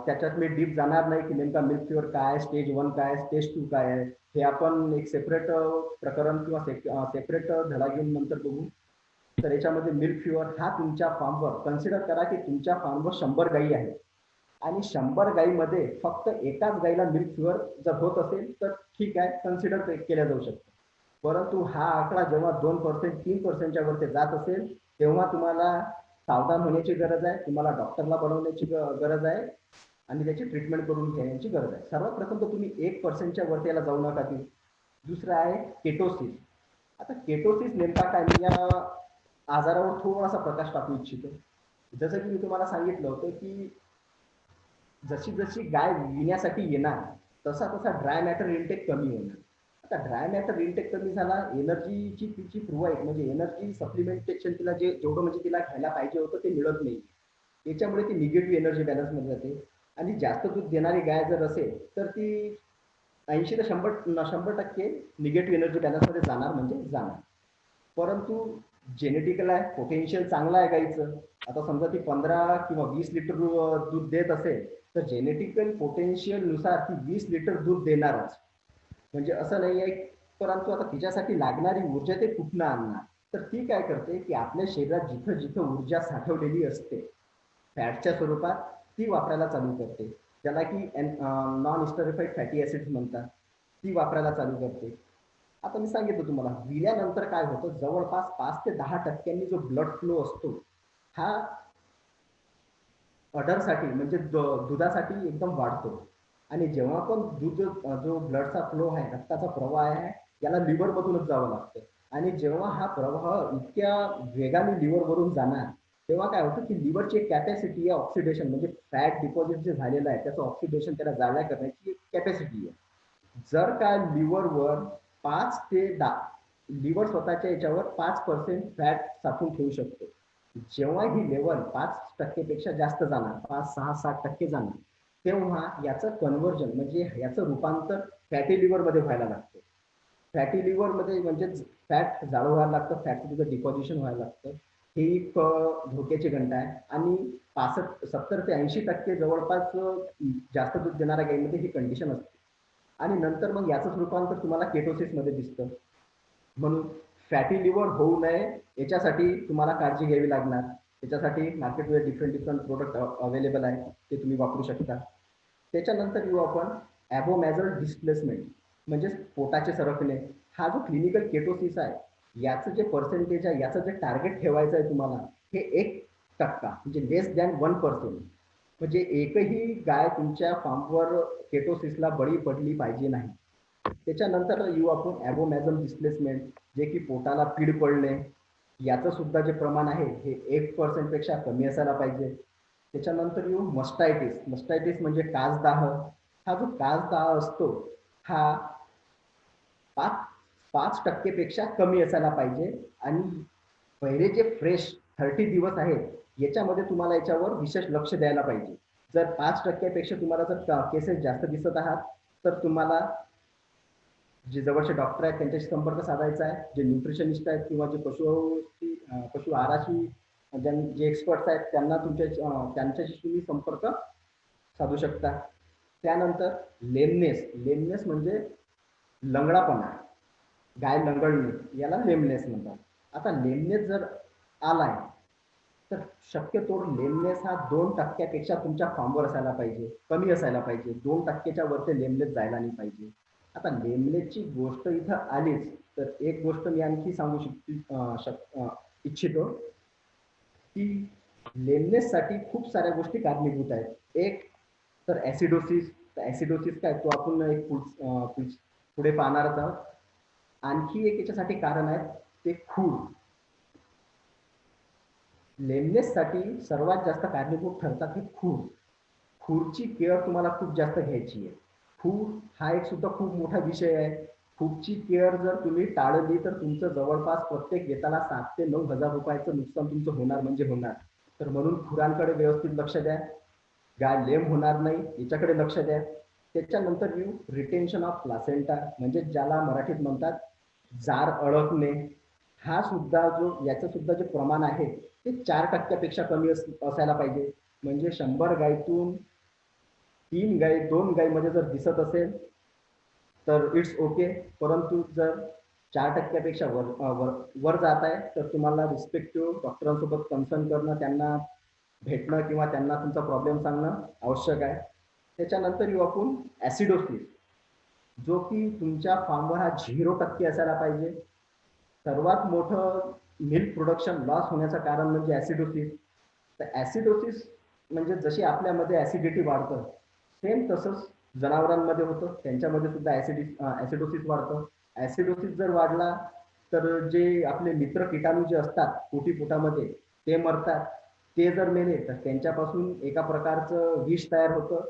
त्याच्यात मी डीप जाणार नाही की नेमका मिल्क फिवर काय, स्टेज 1 काय, स्टेज 2 काय आहे, हे आपण एक सेपरेट प्रकरण किंवा सेपरेट धडा घेऊन नंतर बघू. तर याच्यामध्ये मिल्क फिवर हा तुमच्या फार्मवर कन्सिडर करा की तुमच्या फार्मवर 100 गायी आहेत आणि 100 गायीमध्ये फक्त एकाच गायीला मिल्क फिवर जर होत असेल तर ठीक आहे, कन्सिडर केल्या जाऊ शकतो. परंतु हा आकडा जेव्हा 2%, 3%च्या वरती जात असेल तेव्हा तुम्हाला सावधान होण्याची गरज आहे, तुम्हाला डॉक्टरला बोलवण्याची गरज आहे आणि त्याची ट्रीटमेंट करून घेण्याची गरज आहे. सर्वात प्रथम तर तुम्ही 1%च्या वरती याला जाऊ नका. ती दुसरं आहे केटोसिस. आता केटोसिस नेमका काय, मी या आजारावर थोडासा प्रकाश टाकू इच्छितो. जसं की मी तुम्हाला सांगितलं होतं की जशी जशी गाय विण्यासाठी येणार तसा तसा ड्राय मॅटर इंटेक कमी होणार. आता ड्राय मॅटर इंटेक कमी झाला, एनर्जीची तिची प्रोव्हाइड म्हणजे एनर्जी सप्लिमेंटेशन तिला जेवढं म्हणजे तिला घ्यायला पाहिजे होतं ते मिळत नाही. त्याच्यामुळे ती निगेटिव्ह एनर्जी बॅलन्समध्ये जाते. आणि जास्त दूध देणारी गाय जर असेल तर ती 80 ते 100% निगेटिव्ह एनर्जी बॅलन्समध्ये जाणार म्हणजे जाणार. परंतु जेनेटिकल आहे, पोटेन्शियल चांगलं आहे गाईचं. आता समजा ती 15 किंवा 20 लिटर दूध देत असेल तर जेनेटिकल पोटेन्शियल नुसार ती 20 लिटर दूध देणारच. म्हणजे असं नाही आहे. परंतु आता तिच्यासाठी लागणारी ऊर्जा ते कुठनं आणणार? तर ती काय करते की आपल्या शरीरात जिथं जिथं ऊर्जा साठवलेली असते फॅटच्या स्वरूपात ती वापरायला चालू करते. त्याला की नॉन इस्टरिफाईड फॅटी ऍसिड्स म्हणतात, ती वापरायला चालू करते. आता मी सांगितलं तुम्हाला विल्यानंतर काय होतं, जवळपास 5 ते 10% जो ब्लड फ्लो असतो हा अडरसाठी म्हणजे दुधासाठी एकदम वाढतो. आणि जेव्हा पण दूध जो ब्लडचा फ्लो आहे, रक्ताचा प्रवाह आहे, याला लिव्हर मधूनच जावं लागतं. आणि जेव्हा हा प्रवाह इतक्या वेगाने लिव्हर वरून जाणार तेव्हा काय होतं की लिव्हरची एक कॅपॅसिटी आहे ऑक्सिडेशन म्हणजे फॅट डिपॉझिट जे झालेलं आहे त्याचं ऑक्सिडेशन त्याला जाळ्या करण्याची एक कॅपॅसिटी आहे. जर का लिव्हरवर 5 ते 10 लिव्हर स्वतःच्या याच्यावर 5% फॅट साठवून ठेवू शकतो. जेव्हा ही लेवल 5% पेक्षा जास्त जाणार, 5, 6, 7% जाणार, तेव्हा याचं कन्व्हर्जन म्हणजे याचं रूपांतर फॅटी लिव्हर मध्ये व्हायला लागतं. फॅटी लिव्हर मध्ये म्हणजे फॅट जाळं व्हायला लागतं, फॅटचं तिथं डिपॉझिशन व्हायला लागतं. ही एक धोक्याची घंटा आहे. आणि 70 ते 80% जवळपास जास्त दूध देणाऱ्या गाईमध्ये ही कंडिशन असते. आणि नंतर मग याचंच रूपांतर तुम्हाला केटोसिस मध्ये दिसतं. म्हणून फॅटी लिव्हर होऊ नये याच्यासाठी तुम्हाला काळजी घ्यावी लागणार. त्याच्यासाठी मार्केटमध्ये डिफरंट प्रोडक्ट अवेलेबल आहे, ते तुम्ही वापरू शकता. त्याच्यानंतर येऊ आपण ॲबोमॅझल डिस्प्लेसमेंट म्हणजे पोटाचे सरकणे. हा जो क्लिनिकल केटोसिस आहे याचं जे पर्सेंटेज आहे, याचं जे टार्गेट ठेवायचं आहे तुम्हाला, हे 1% म्हणजे लेस दॅन 1%. म्हणजे एकही गाय तुमच्या फार्मवर केटोसिसला बळी पडली पाहिजे नाही. त्याच्यानंतर येऊ आपण ॲबोमॅझल डिस्प्लेसमेंट, जे की पोटाला पीड पडणे, याचं सुद्धा जे प्रमाण आहे हे 1% पेक्षा कमी असायला पाहिजे. त्याच्यानंतर येऊ मस्टायटिस. मस्टायटिस म्हणजे कासदाह. हा जो कासदाह असतो हा 5% पेक्षा कमी असायला पाहिजे. आणि पहिले जे फ्रेश 30 दिवस आहेत याच्यामध्ये तुम्हाला याच्यावर विशेष लक्ष द्यायला पाहिजे. जर 5% पेक्षा तुम्हाला जर केसेस जास्त दिसत आहात तर तुम्हाला जे जवळचे डॉक्टर आहेत त्यांच्याशी संपर्क साधायचा आहे. जे न्यूट्रिशनिस्ट आहेत किंवा जे पशु आहाराची जे एक्सपर्ट्स आहेत त्यांच्याशी तुम्ही संपर्क साधू शकता. त्यानंतर लेमनेस. लेमनेस म्हणजे लंगडापणा, गाय लंगडणे, याला लेमनेस म्हणतात. आता लेमनेस जर आलाय तर शक्यतो लेमनेस हा 2% तुमच्या फॉर्मवर असायला पाहिजे, कमी असायला पाहिजे. 2%च्या वरती लेमनेस जायला नाही पाहिजे. आता लेमनेसची गोष्ट इथं आलीच तर एक गोष्ट मी आणखी सांगू इच्छितो की लेमनेससाठी खूप साऱ्या गोष्टी कारणीभूत आहेत. एक तर ऍसिडोसिस. ऍसिडोसिस काय तो आपण एक पुढे पाहणारच आहोत. आणखी एक याच्यासाठी कारण आहे ते खूर. लेमनेससाठी सर्वात जास्त कारणीभूत ठरतात हे खूर. खूरची केअर तुम्हाला खूप जास्त घ्यायची आहे. खूर हा एक सुद्धा खूप मोठा विषय आहे. खूरची केअर जर तुम्ही टाळली तर तुमचं जवळपास प्रत्येक वेताला 7 ते 9 हजार रुपयाचं नुकसान तुमचं होणार म्हणजे होणार. तर म्हणून खुरांकडे व्यवस्थित लक्ष द्या. गाय लेम होणार नाही याच्याकडे लक्ष द्या. त्याच्यानंतर येऊ रिटेन्शन ऑफ प्लासेंटा, म्हणजे ज्याला मराठीत म्हणतात जार अडकणे. हा सुद्धा याचं सुद्धा जे प्रमाण आहे ते 4%पेक्षा कमी असायला पाहिजे. म्हणजे 100 गायीतून 3 गायी 2 गायीमध्ये जर दिसत असेल तर इट्स ओके. परंतु जर 4%पेक्षा वर जात आहे तर तुम्हाला रिस्पेक्टिव्ह डॉक्टरांसोबत कन्सल्ट करणं, त्यांना भेटणं किंवा त्यांना तुमचा प्रॉब्लेम सांगणं आवश्यक आहे. त्याच्यानंतर येऊ आपण ऍसिडोसिस, जो की तुमच्या फार्मवर हा 0% असायला पाहिजे. सर्वात मोठं मिल्क प्रोडक्शन लॉस होण्याचं कारण म्हणजे ऍसिडोसिस. तर ऍसिडोसिस म्हणजे जशी आपल्यामध्ये ऍसिडिटी वाढतं सेम तसंच जनावरांमध्ये होतं, त्यांच्यामध्ये सुद्धा ऍसिडोसिस वाढतं. ऍसिडोसिस जर वाढला तर जे आपले मित्र किटाणू जे असतात पोटामध्ये ते मरतात. ते जर मेले तर त्यांच्यापासून एका प्रकारचं विष तयार होतं.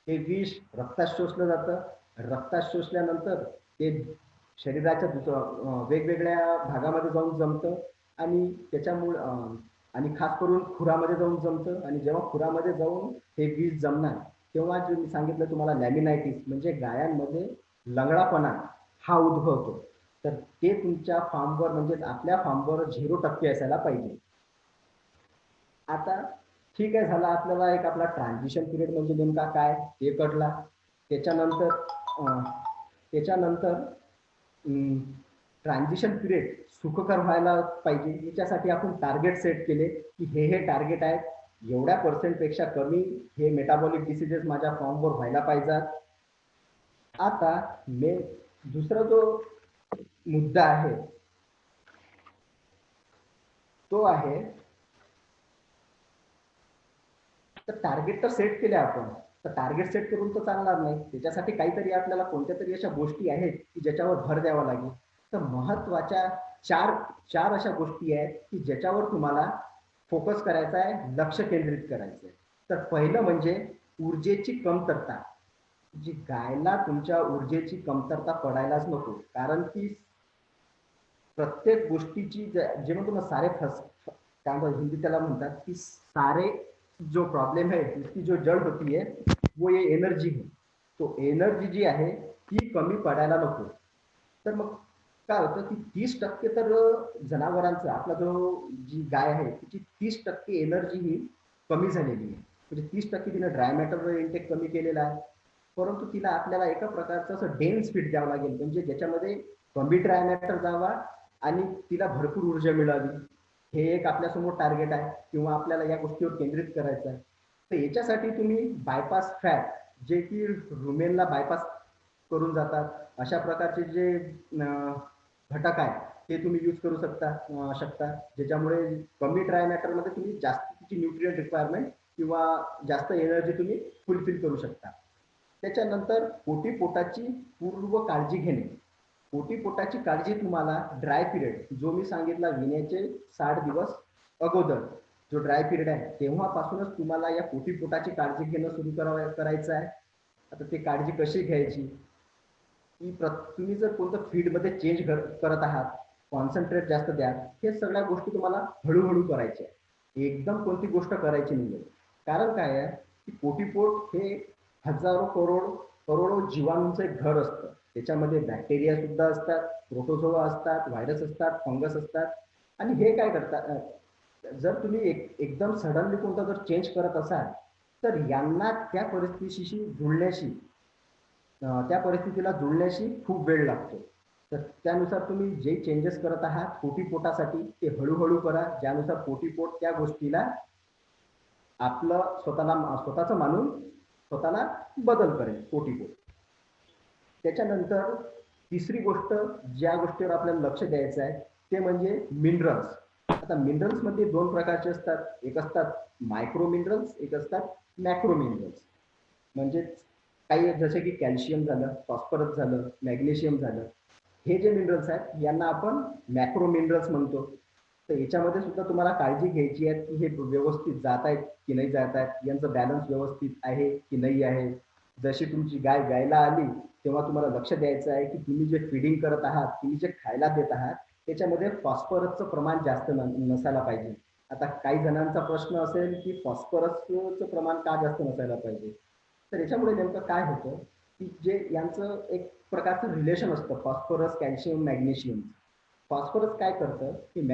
हे विष रक्तात शोषलं जातं. रक्तात शोषल्यानंतर ते शरीराच्या वेगवेगळ्या भागामध्ये जाऊन जमतं आणि त्याच्यामुळे आणि खास करून खुरामध्ये जाऊन जमतं. आणि जेव्हा खुरामध्ये जाऊन हे विष जमणार तेव्हा जे मी सांगितलं तुम्हाला लॅमिनायटिस म्हणजे गायांमध्ये लंगडापणा हा उद्भवतो. तर ते तुमच्या फार्मवर म्हणजे आपल्या फार्मवर 0% असायला पाहिजे. आता ठीक आहे, झाला आपल्याला एक आपला ट्रान्झिशन पिरियड म्हणजे नेमका काय हे कळला. त्याच्यानंतर त्याच्यानंतर ट्रान्झिशन पिरियड सुखकर व्हायला पाहिजे. याच्यासाठी आपण टार्गेट सेट केले की हे टार्गेट आहेत, एवढ्या पर्सेंटपेक्षा कमी हे मेटाबॉलिक डिसीजेस माझ्या फॉर्मवर व्हायला पाहिजेत. आता दुसरा जो मुद्दा आहे तो आहे, तर टार्गेट तर सेट केले आपण, तर टार्गेट सेट करून तर चालणार नाही. त्याच्यासाठी काहीतरी आपल्याला कोणत्या तरी अशा गोष्टी आहेत की ज्याच्यावर भर द्यावा लागेल. तर महत्वाच्या चार अशा गोष्टी आहेत की ज्याच्यावर तुम्हाला फोकस करायचा आहे, लक्ष केंद्रित करायचं आहे. तर पहिलं म्हणजे ऊर्जेची कमतरता. जी गायला तुमच्या ऊर्जेची कमतरता पडायलाच नको. कारण की प्रत्येक गोष्टीची जे म्हणतो ना सारे काय म्हणतात हिंदी त्याला म्हणतात की सारे जो प्रॉब्लेम है इसकी जो जड़ होती है वो ये एनर्जी है. तो एनर्जी जी आहे ती कमी पडायला नको. तर मग काय होतं की 30% तर जनावरांचा आपला जो जी गाय आहे तिची 30% एनर्जी ही कमी झालेली आहे. म्हणजे 30% तिने ड्राय मॅटर इंटेक कमी केलेला आहे. परंतु तिला आपल्याला एका प्रकारचं असं डेन्स फीड द्यावं लागेल, म्हणजे ज्याच्यामध्ये कमी ड्राय मॅटर जावा आणि तिला भरपूर ऊर्जा मिळावी. हे एक आपल्यासमोर टार्गेट आहे किंवा आपल्याला या गोष्टीवर केंद्रित करायचं आहे. तर याच्यासाठी तुम्ही बायपास फॅट, जे की रुमेनला बायपास करून जातात, अशा प्रकारचे जे घटक आहेत ते तुम्ही यूज करू शकता ज्याच्यामुळे कमी ड्राय मॅटरमध्ये तुम्ही जास्तीची न्यूट्रिएंट रिक्वायरमेंट किंवा जास्त एनर्जी तुम्ही फुलफिल करू शकता. त्याच्यानंतर पोटाची पूर्व काळजी घेणे. पोटाची काळजी तुम्हाला ड्राय पिरियड जो मी सांगितला विण्याचे 60 दिवस अगोदर जो ड्राय पिरियड आहे तेव्हापासूनच तुम्हाला या पोटाची काळजी घेणं सुरू करायचं आहे. आता ती काळजी कशी घ्यायची की तुम्ही जर कोणतं फीडमध्ये चेंज करत आहात, कॉन्सन्ट्रेट जास्त द्या. हे सगळ्या गोष्टी तुम्हाला हळूहळू करायच्या आहे, एकदम कोणती गोष्ट करायची नाही. कारण काय आहे की पोट हे हजारो करोडो जीवाणूंचं एक घर असतं. त्याच्यामध्ये बॅक्टेरिया सुद्धा असतात, प्रोटोझोआ असतात, व्हायरस असतात, फंगस असतात. आणि हे काय करतात, जर तुम्ही एकदम सडनली कोणता जर चेंज करत असाल तर यांना त्या परिस्थितीशी जुळण्याशी त्या परिस्थितीला जुळण्याशी खूप वेळ लागतो. तर त्यानुसार तुम्ही जे चेंजेस करत आहात पोटीपोटासाठी ते हळूहळू करा, ज्यानुसार पोटीपोट त्या गोष्टीला आपलं स्वतःचं मानून स्वतःला बदल करेल पोटीपोट. त्याच्यानंतर तिसरी गोष्ट ज्या गोष्टीवर आपल्याला लक्ष द्यायचं आहे ते म्हणजे मिनरल्स. आता मिनरल्स मध्ये 2 प्रकारचे असतात, एक असतात मायक्रो मिनरल्स, एक असतात मॅक्रो मिनरल्स. म्हणजे काही जसे की कॅल्शियम झालं, फॉस्फरस झालं, मॅग्नेशियम झालं, हे जे मिनरल्स आहेत यांना आपण मॅक्रो मिनरल्स म्हणतो. तर याच्यामध्ये सुद्धा तुम्हाला काळजी घ्यायची आहे की हे व्यवस्थित जात आहेत की नाही जात आहेत, यांचं बॅलन्स व्यवस्थित आहे की नाही आहे. जशी तुमची गाय गायला आली तेव्हा तुम्हाला लक्ष द्यायचं आहे की तुम्ही जे फीडिंग करत आहात, तुम्ही जे खायला देत आहात त्याच्यामध्ये फॉस्फरसचं प्रमाण जास्त नसायला पाहिजे. आता काही जणांचा प्रश्न असेल की फॉस्फरसचं प्रमाण का जास्त नसायला पाहिजे. तर याच्यामुळे नेमकं काय होतं की जे यांचं एक प्रकारचं रिलेशन असतं फॉस्फरस, कॅल्शियम, मॅग्नेशियम. फॉस्फरस काय करतं की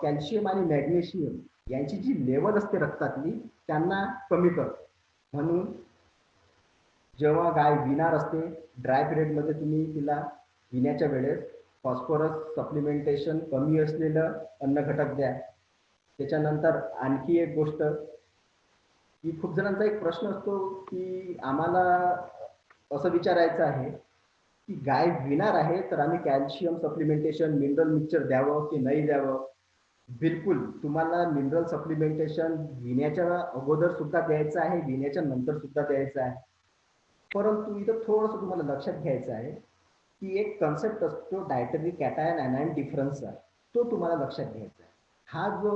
कॅल्शियम आणि मॅग्नेशियम यांची जी लेवल असते रक्तातली त्यांना कमी करतं. म्हणून जेव्हा गाय विणार असते ड्राय पिरियडमध्ये तुम्ही तिला विण्याच्या वेळेस फॉस्फरस सप्लिमेंटेशन कमी असलेलं अन्न घटक द्या. त्याच्यानंतर आणखी एक गोष्ट की खूप जणांचा एक प्रश्न असतो की आम्हाला असं विचारायचं आहे की गाय विणार आहे तर आम्ही कॅल्शियम सप्लिमेंटेशन, मिनरल मिक्सचर द्यावं की नाही द्यावं. बिलकुल तुम्हाला मिनरल सप्लिमेंटेशन विण्याच्या अगोदर सुद्धा द्यायचं आहे, विण्याच्या नंतर सुद्धा द्यायचं आहे. परंतु इथं थोडंसं तुम्हाला लक्षात घ्यायचं आहे की एक कन्सेप्ट असतो डायटरी कॅटायन अनायन डिफरन्सचा, तो तुम्हाला लक्षात घ्यायचा आहे. हा जो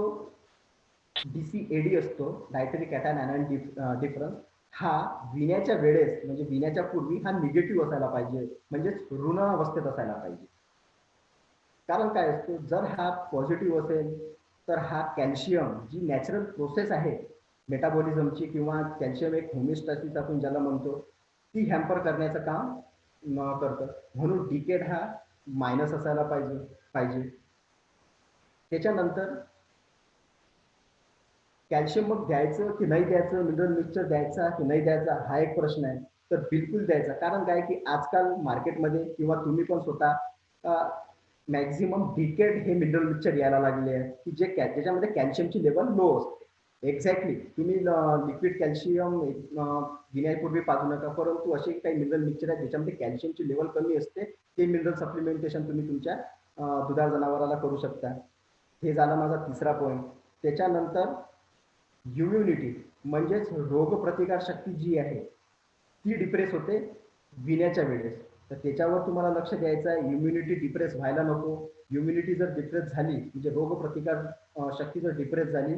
DCAD असतो, डायटरी कॅटायन अनायन डिफरन्स, हा विण्याच्या वेळेस म्हणजे विण्याच्या पूर्वी हा निगेटिव्ह असायला पाहिजे, म्हणजेच ऋण अवस्थेत असायला पाहिजे. कारण काय असतो जर हा पॉझिटिव्ह असेल तर हा कॅल्शियम जी नॅचरल प्रोसेस आहे मेटाबॉलिझमची किंवा कॅल्शियम एक होमिओस्टॅसिस आपण ज्याला म्हणतो ती हॅम्पर करण्याचं काम करतं. म्हणून डिकेड हा मायनस असायला पाहिजे. त्याच्यानंतर कॅल्शियम मग द्यायचं की नाही द्यायचं, मिनरल मिक्सचर द्यायचा की नाही द्यायचा हा एक प्रश्न आहे. तर बिलकुल द्यायचा. कारण काय की आजकाल मार्केटमध्ये किंवा तुम्ही पण स्वतः मॅक्झिमम डिकेड हे मिनरल मिक्सचर यायला लागले आहे की ज्याच्यामध्ये कॅल्शियमची लेवल लो असते. एक्झॅक्टली तुम्ही लिक्विड कॅल्शियम घेण्यापूर्वी पाजू नका, परंतु असे काही मिनरल मिक्सचर आहेत ज्याच्यामध्ये कॅल्शियमची लेवल कमी असते, ते मिनरल सप्लिमेंटेशन तुम्ही तुमच्या दुधाळ जनावराला करू शकता. हे झाला माझा तिसरा पॉईंट. त्याच्यानंतर इम्युनिटी म्हणजेच रोगप्रतिकार शक्ती जी आहे ती डिप्रेस होते विण्याच्या वेळेस. तर त्याच्यावर तुम्हाला लक्ष द्यायचं आहे. इम्युनिटी डिप्रेस व्हायला नको. इम्युनिटी जर डिप्रेस झाली म्हणजे रोगप्रतिकार शक्ती जर डिप्रेस झाली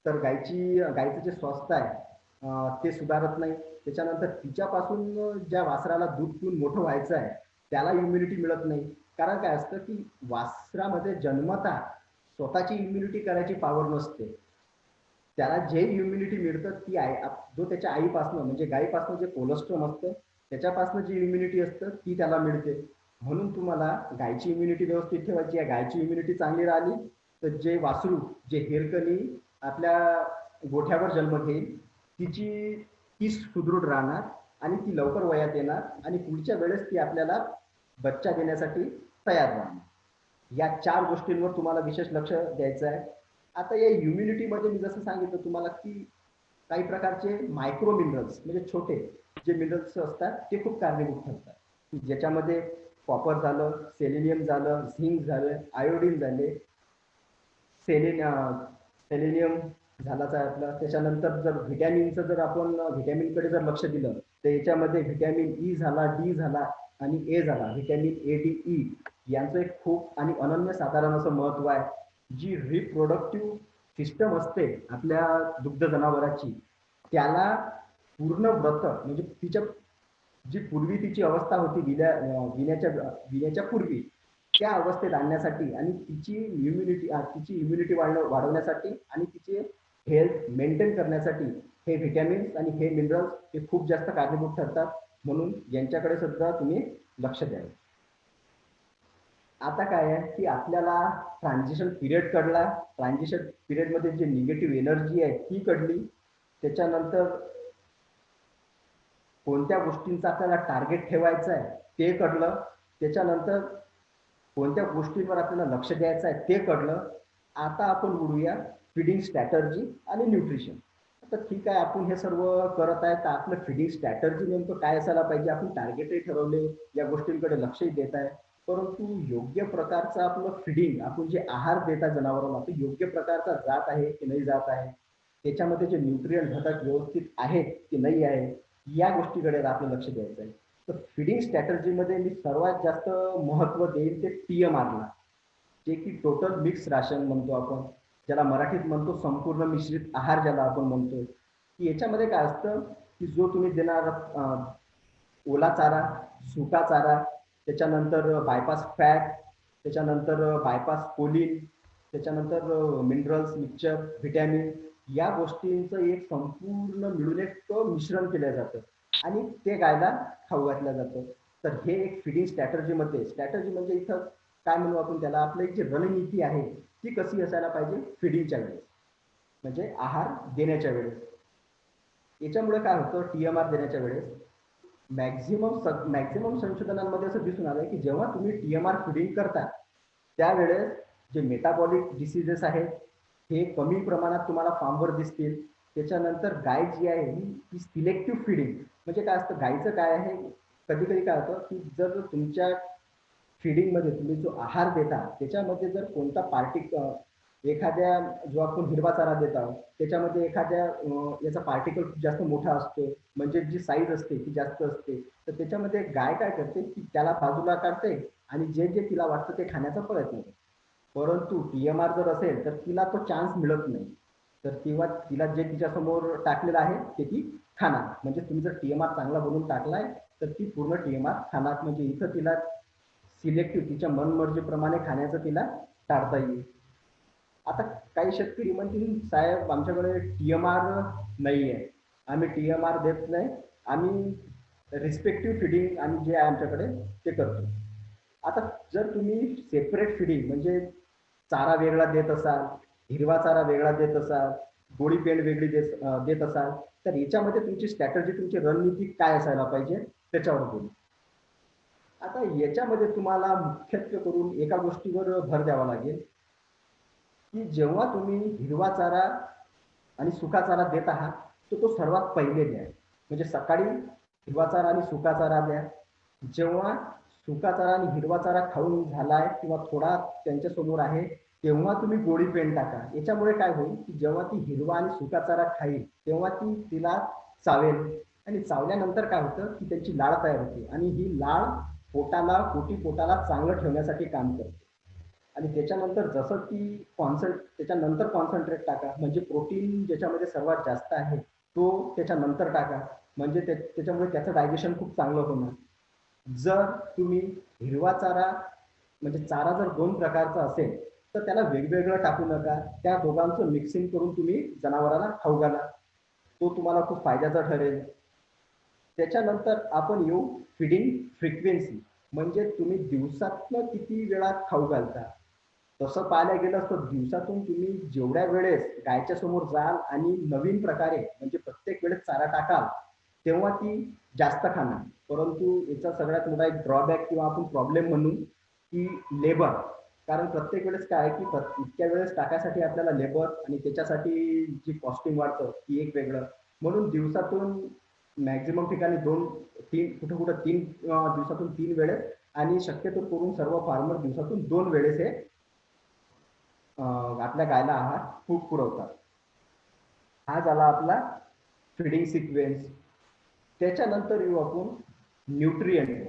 तर गायचं जे स्वास्थ्य आहे ते सुधारत नाही. त्याच्यानंतर तिच्यापासून ज्या वासराला दूध पिऊन मोठं व्हायचं आहे त्याला इम्युनिटी मिळत नाही. कारण काय असतं की वासरामध्ये जन्मतः स्वतःची इम्युनिटी करायची पॉवर नसते. त्याला जे इम्युनिटी मिळतं ती जो त्याच्या आईपासनं म्हणजे गाईपासनं जे कोलेस्ट्रॉल असतं त्याच्यापासनं जी इम्युनिटी असतं ती त्याला मिळते. म्हणून तुम्हाला गायची इम्युनिटी व्यवस्थित ठेवायची आहे. गायची इम्युनिटी चांगली राहिली तर जे वासरू जे हिरकणी आपल्या गोठ्यावर जन्म घेईल ती सुदृढ राहणार आणि ती लवकर वयात येणार आणि पुढच्या वेळेस ती आपल्याला बच्चा देण्यासाठी तयार राहणार. या 4 गोष्टींवर तुम्हाला विशेष लक्ष द्यायचं आहे. आता या इम्युनिटीमध्ये मी जसं सांगितलं तुम्हाला की काही प्रकारचे मायक्रो मिनरल्स म्हणजे छोटे जे मिनरल्स असतात ते खूप कारणीभूत ठरतात. ज्याच्यामध्ये कॉपर झालं, सेलेनियम झालं, झिंक झालं, आयोडीन झाले, सेलेनियम झालाच आहे आपला. त्याच्यानंतर जर व्हिटॅमिनचं जर आपण व्हिटॅमिनकडे जर लक्ष दिलं तर याच्यामध्ये व्हिटॅमिन ई झाला, डी झाला आणि ए झाला. व्हिटॅमिन ए, डी, ई यांचं एक खूप आणि अनन्यसाधारण असं महत्व आहे. जी रिप्रोडक्टिव्ह सिस्टम असते आपल्या दुग्ध जनावरांची त्याला पूर्ण व्रत म्हणजे तिच्या जी पूर्वी तिची अवस्था होती विण्याच्या पूर्वी त्या अवस्थेत आणण्यासाठी आणि तिची इम्युनिटी वाढवण्यासाठी आणि तिचे हेल्थ मेंटेन करण्यासाठी हे व्हिटॅमिन्स आणि हे मिनरल्स हे खूप जास्त कारणीभूत ठरतात. म्हणून यांच्याकडे सुद्धा तुम्ही लक्ष द्यावे. आता काय आहे की आपल्याला ट्रान्झिशन पिरियड कडला. ट्रान्झिशन पिरियडमध्ये जी निगेटिव्ह एनर्जी आहे ती कडली. त्याच्यानंतर कोणत्या गोष्टींचा आपल्याला टार्गेट ठेवायचं आहे ते कळलं. त्याच्यानंतर कोणत्या गोष्टींवर आपल्याला लक्ष द्यायचं आहे ते कळलं. आता आपण बोलूया फिडिंग स्ट्रॅटर्जी आणि न्यूट्रिशन. आता ठीक आहे, आपण हे सर्व करत आहे तर आपलं फिडिंग स्ट्रॅटर्जी नेमकं काय असायला पाहिजे, आपण टार्गेटही ठरवले, या गोष्टींकडे लक्षही देत आहे, परंतु योग्य प्रकारचं आपलं फिडिंग, आपण जे आहार देता जनावरांना तो योग्य प्रकारचा जात आहे की नाही जात आहे, त्याच्यामध्ये जे न्यूट्रिएंट घटक व्यवस्थित आहेत की नाही आहे, या गोष्टीकडे आपलं लक्ष द्यायचं आहे. तर फिडिंग स्ट्रॅटर्जीमध्ये मी सर्वात जास्त महत्त्व देईल ते TMR, जे की टोटल मिक्स राशन म्हणतो आपण, ज्याला मराठीत म्हणतो संपूर्ण मिश्रित आहार ज्याला आपण म्हणतो. की याच्यामध्ये काय असतं की जो तुम्ही देणार ओला चारा, सुका चारा, त्याच्यानंतर बायपास फॅट, त्याच्यानंतर बायपास कोलिन, त्याच्यानंतर मिनरल्स, मिक्सचर, व्हिटॅमिन, या गोष्टींचं एक संपूर्ण मिळून एक मिश्रण केलं जातं आणि ते गायला खाऊ घातलं जातं. तर हे एक फिडिंग स्ट्रॅटर्जीमध्ये, स्ट्रॅटर्जी म्हणजे इथं काय म्हणू आपण त्याला, आपली जी रणनीती आहे ती कशी असायला पाहिजे फिडिंगच्या वेळेस, म्हणजे आहार देण्याच्या वेळेस. याच्यामुळे काय होतं, TMR देण्याच्या वेळेस मॅक्झिमम संशोधनांमध्ये असं दिसून आलंय की जेव्हा तुम्ही TMR फिडिंग करता त्यावेळेस जे मेटाबॉलिक डिसीजेस आहेत हे कमी प्रमाणात तुम्हाला फार्मवर दिसतील. त्याच्यानंतर गाय जी आहे ही सिलेक्टिव्ह फिडिंग, म्हणजे काय असतं गायचं काय आहे, कधी कधी काय होतं की जर तुमच्या फिडिंगमध्ये तुम्ही जो आहार देता त्याच्यामध्ये जर कोणता एखाद्या जो आपण हिरवा चारा देत आहोत त्याच्यामध्ये एखाद्या याचा पार्टिकल खूप जास्त मोठा असतो, म्हणजे जी साईज असते ती जास्त असते, तर त्याच्यामध्ये गाय काय करते की त्याला बाजूला काढते आणि जे जे तिला वाटतं ते खाण्याचा प्रयत्न करते. परंतु TMR जर असेल तर तिला तो चान्स मिळत नाही, तर तेव्हा तिला जे तिच्यासमोर टाकलेलं आहे ते ती खाणार. म्हणजे तुम्ही जर TMR चांगला बनवून टाकलाय तर ती पूर्ण TMR खाणार, म्हणजे इथं तिला सिलेक्टिव्ह तिच्या मनमर्जीप्रमाणे खाण्याचं तिला टाळता येईल. आता काही शेतकरी म्हणतील साहेब आमच्याकडे TMR नाही आहे, आम्ही TMR देत नाही, आम्ही रिस्पेक्टिव्ह फिडिंग आणि जे आहे आमच्याकडे ते करतो. आता जर तुम्ही सेपरेट फिडिंग म्हणजे चारा वेगळा देत असाल, हिरवा चारा वेगळा देत असाल, गोळी पेंड वेगळी देत असाल, तर याच्यामध्ये तुमची स्ट्रॅटर्जी, तुमची रणनीती काय असायला पाहिजे त्याच्यावर बोलू. आता याच्यामध्ये तुम्हाला मुख्यत्वे करून एका गोष्टीवर भर द्यावा लागेल की जेव्हा तुम्ही हिरवा चारा आणि सुका चारा देत आहात तर तो सर्वात पहिले द्या, म्हणजे सकाळी हिरवा चारा आणि सुका चारा द्या. जेव्हा सुका चारा आणि हिरवा चारा खाऊन झालाय किंवा थोडा त्यांच्यासमोर आहे तेव्हा तुम्ही गोळी पेंड टाका. याच्यामुळे काय होईल की जेव्हा ती हिरवा आणि सुका चारा खाईल तेव्हा ती तिला चावेल आणि चावल्यानंतर काय होतं की त्यांची लाळ तयार होते आणि ही लाळ पोटाला चांगलं ठेवण्यासाठी काम करते. आणि त्याच्यानंतर जसं ती त्याच्यानंतर कॉन्सन्ट्रेट टाका, म्हणजे प्रोटीन ज्याच्यामध्ये सर्वात जास्त आहे तो त्याच्यानंतर टाका, म्हणजे त्याच्यामुळे त्याचं डायजेशन खूप चांगलं होणार. जर तुम्ही हिरवा चारा म्हणजे चारा जर 2 प्रकारचा असेल तर त्याला वेगवेगळं टाकू नका, त्या दोघांचं मिक्सिंग करून तुम्ही जनावराला खाऊ घाला, तो तुम्हाला खूप फायद्याचा ठरेल. त्याच्यानंतर आपण येऊ फिडिंग फ्रिक्वेन्सी, म्हणजे तुम्ही दिवसातनं किती वेळा खाऊ घालता. तसं पाहायला गेलं तर दिवसातून तुम्ही जेवढ्या वेळेस गायच्या समोर जाल आणि नवीन प्रकारे म्हणजे प्रत्येक वेळेस चारा टाकाल तेव्हा ती जास्त खाणार. परंतु याचा सगळ्यात मोठा एक ड्रॉबॅक किंवा आपण प्रॉब्लेम म्हणू की लेबर, कारण प्रत्येक वेळेस काय की इतक्या वेळेस टाकायसाठी आपल्याला लेबर आणि त्याच्यासाठी जी कॉस्टिंग वाढतं ती एक वेगळं. म्हणून दिवसातून मॅक्झिमम ठिकाणी 2-3 कुठं 3 दिवसातून 3 वेळेस आणि शक्यतो करून सर्व फार्मर दिवसातून 2 वेळेस हे आपल्या गायला आहार खूप पुरवतात. हा झाला आपला फिडिंग सिक्वेन्स. त्याच्यानंतर येऊ आपण न्यूट्रिएंट,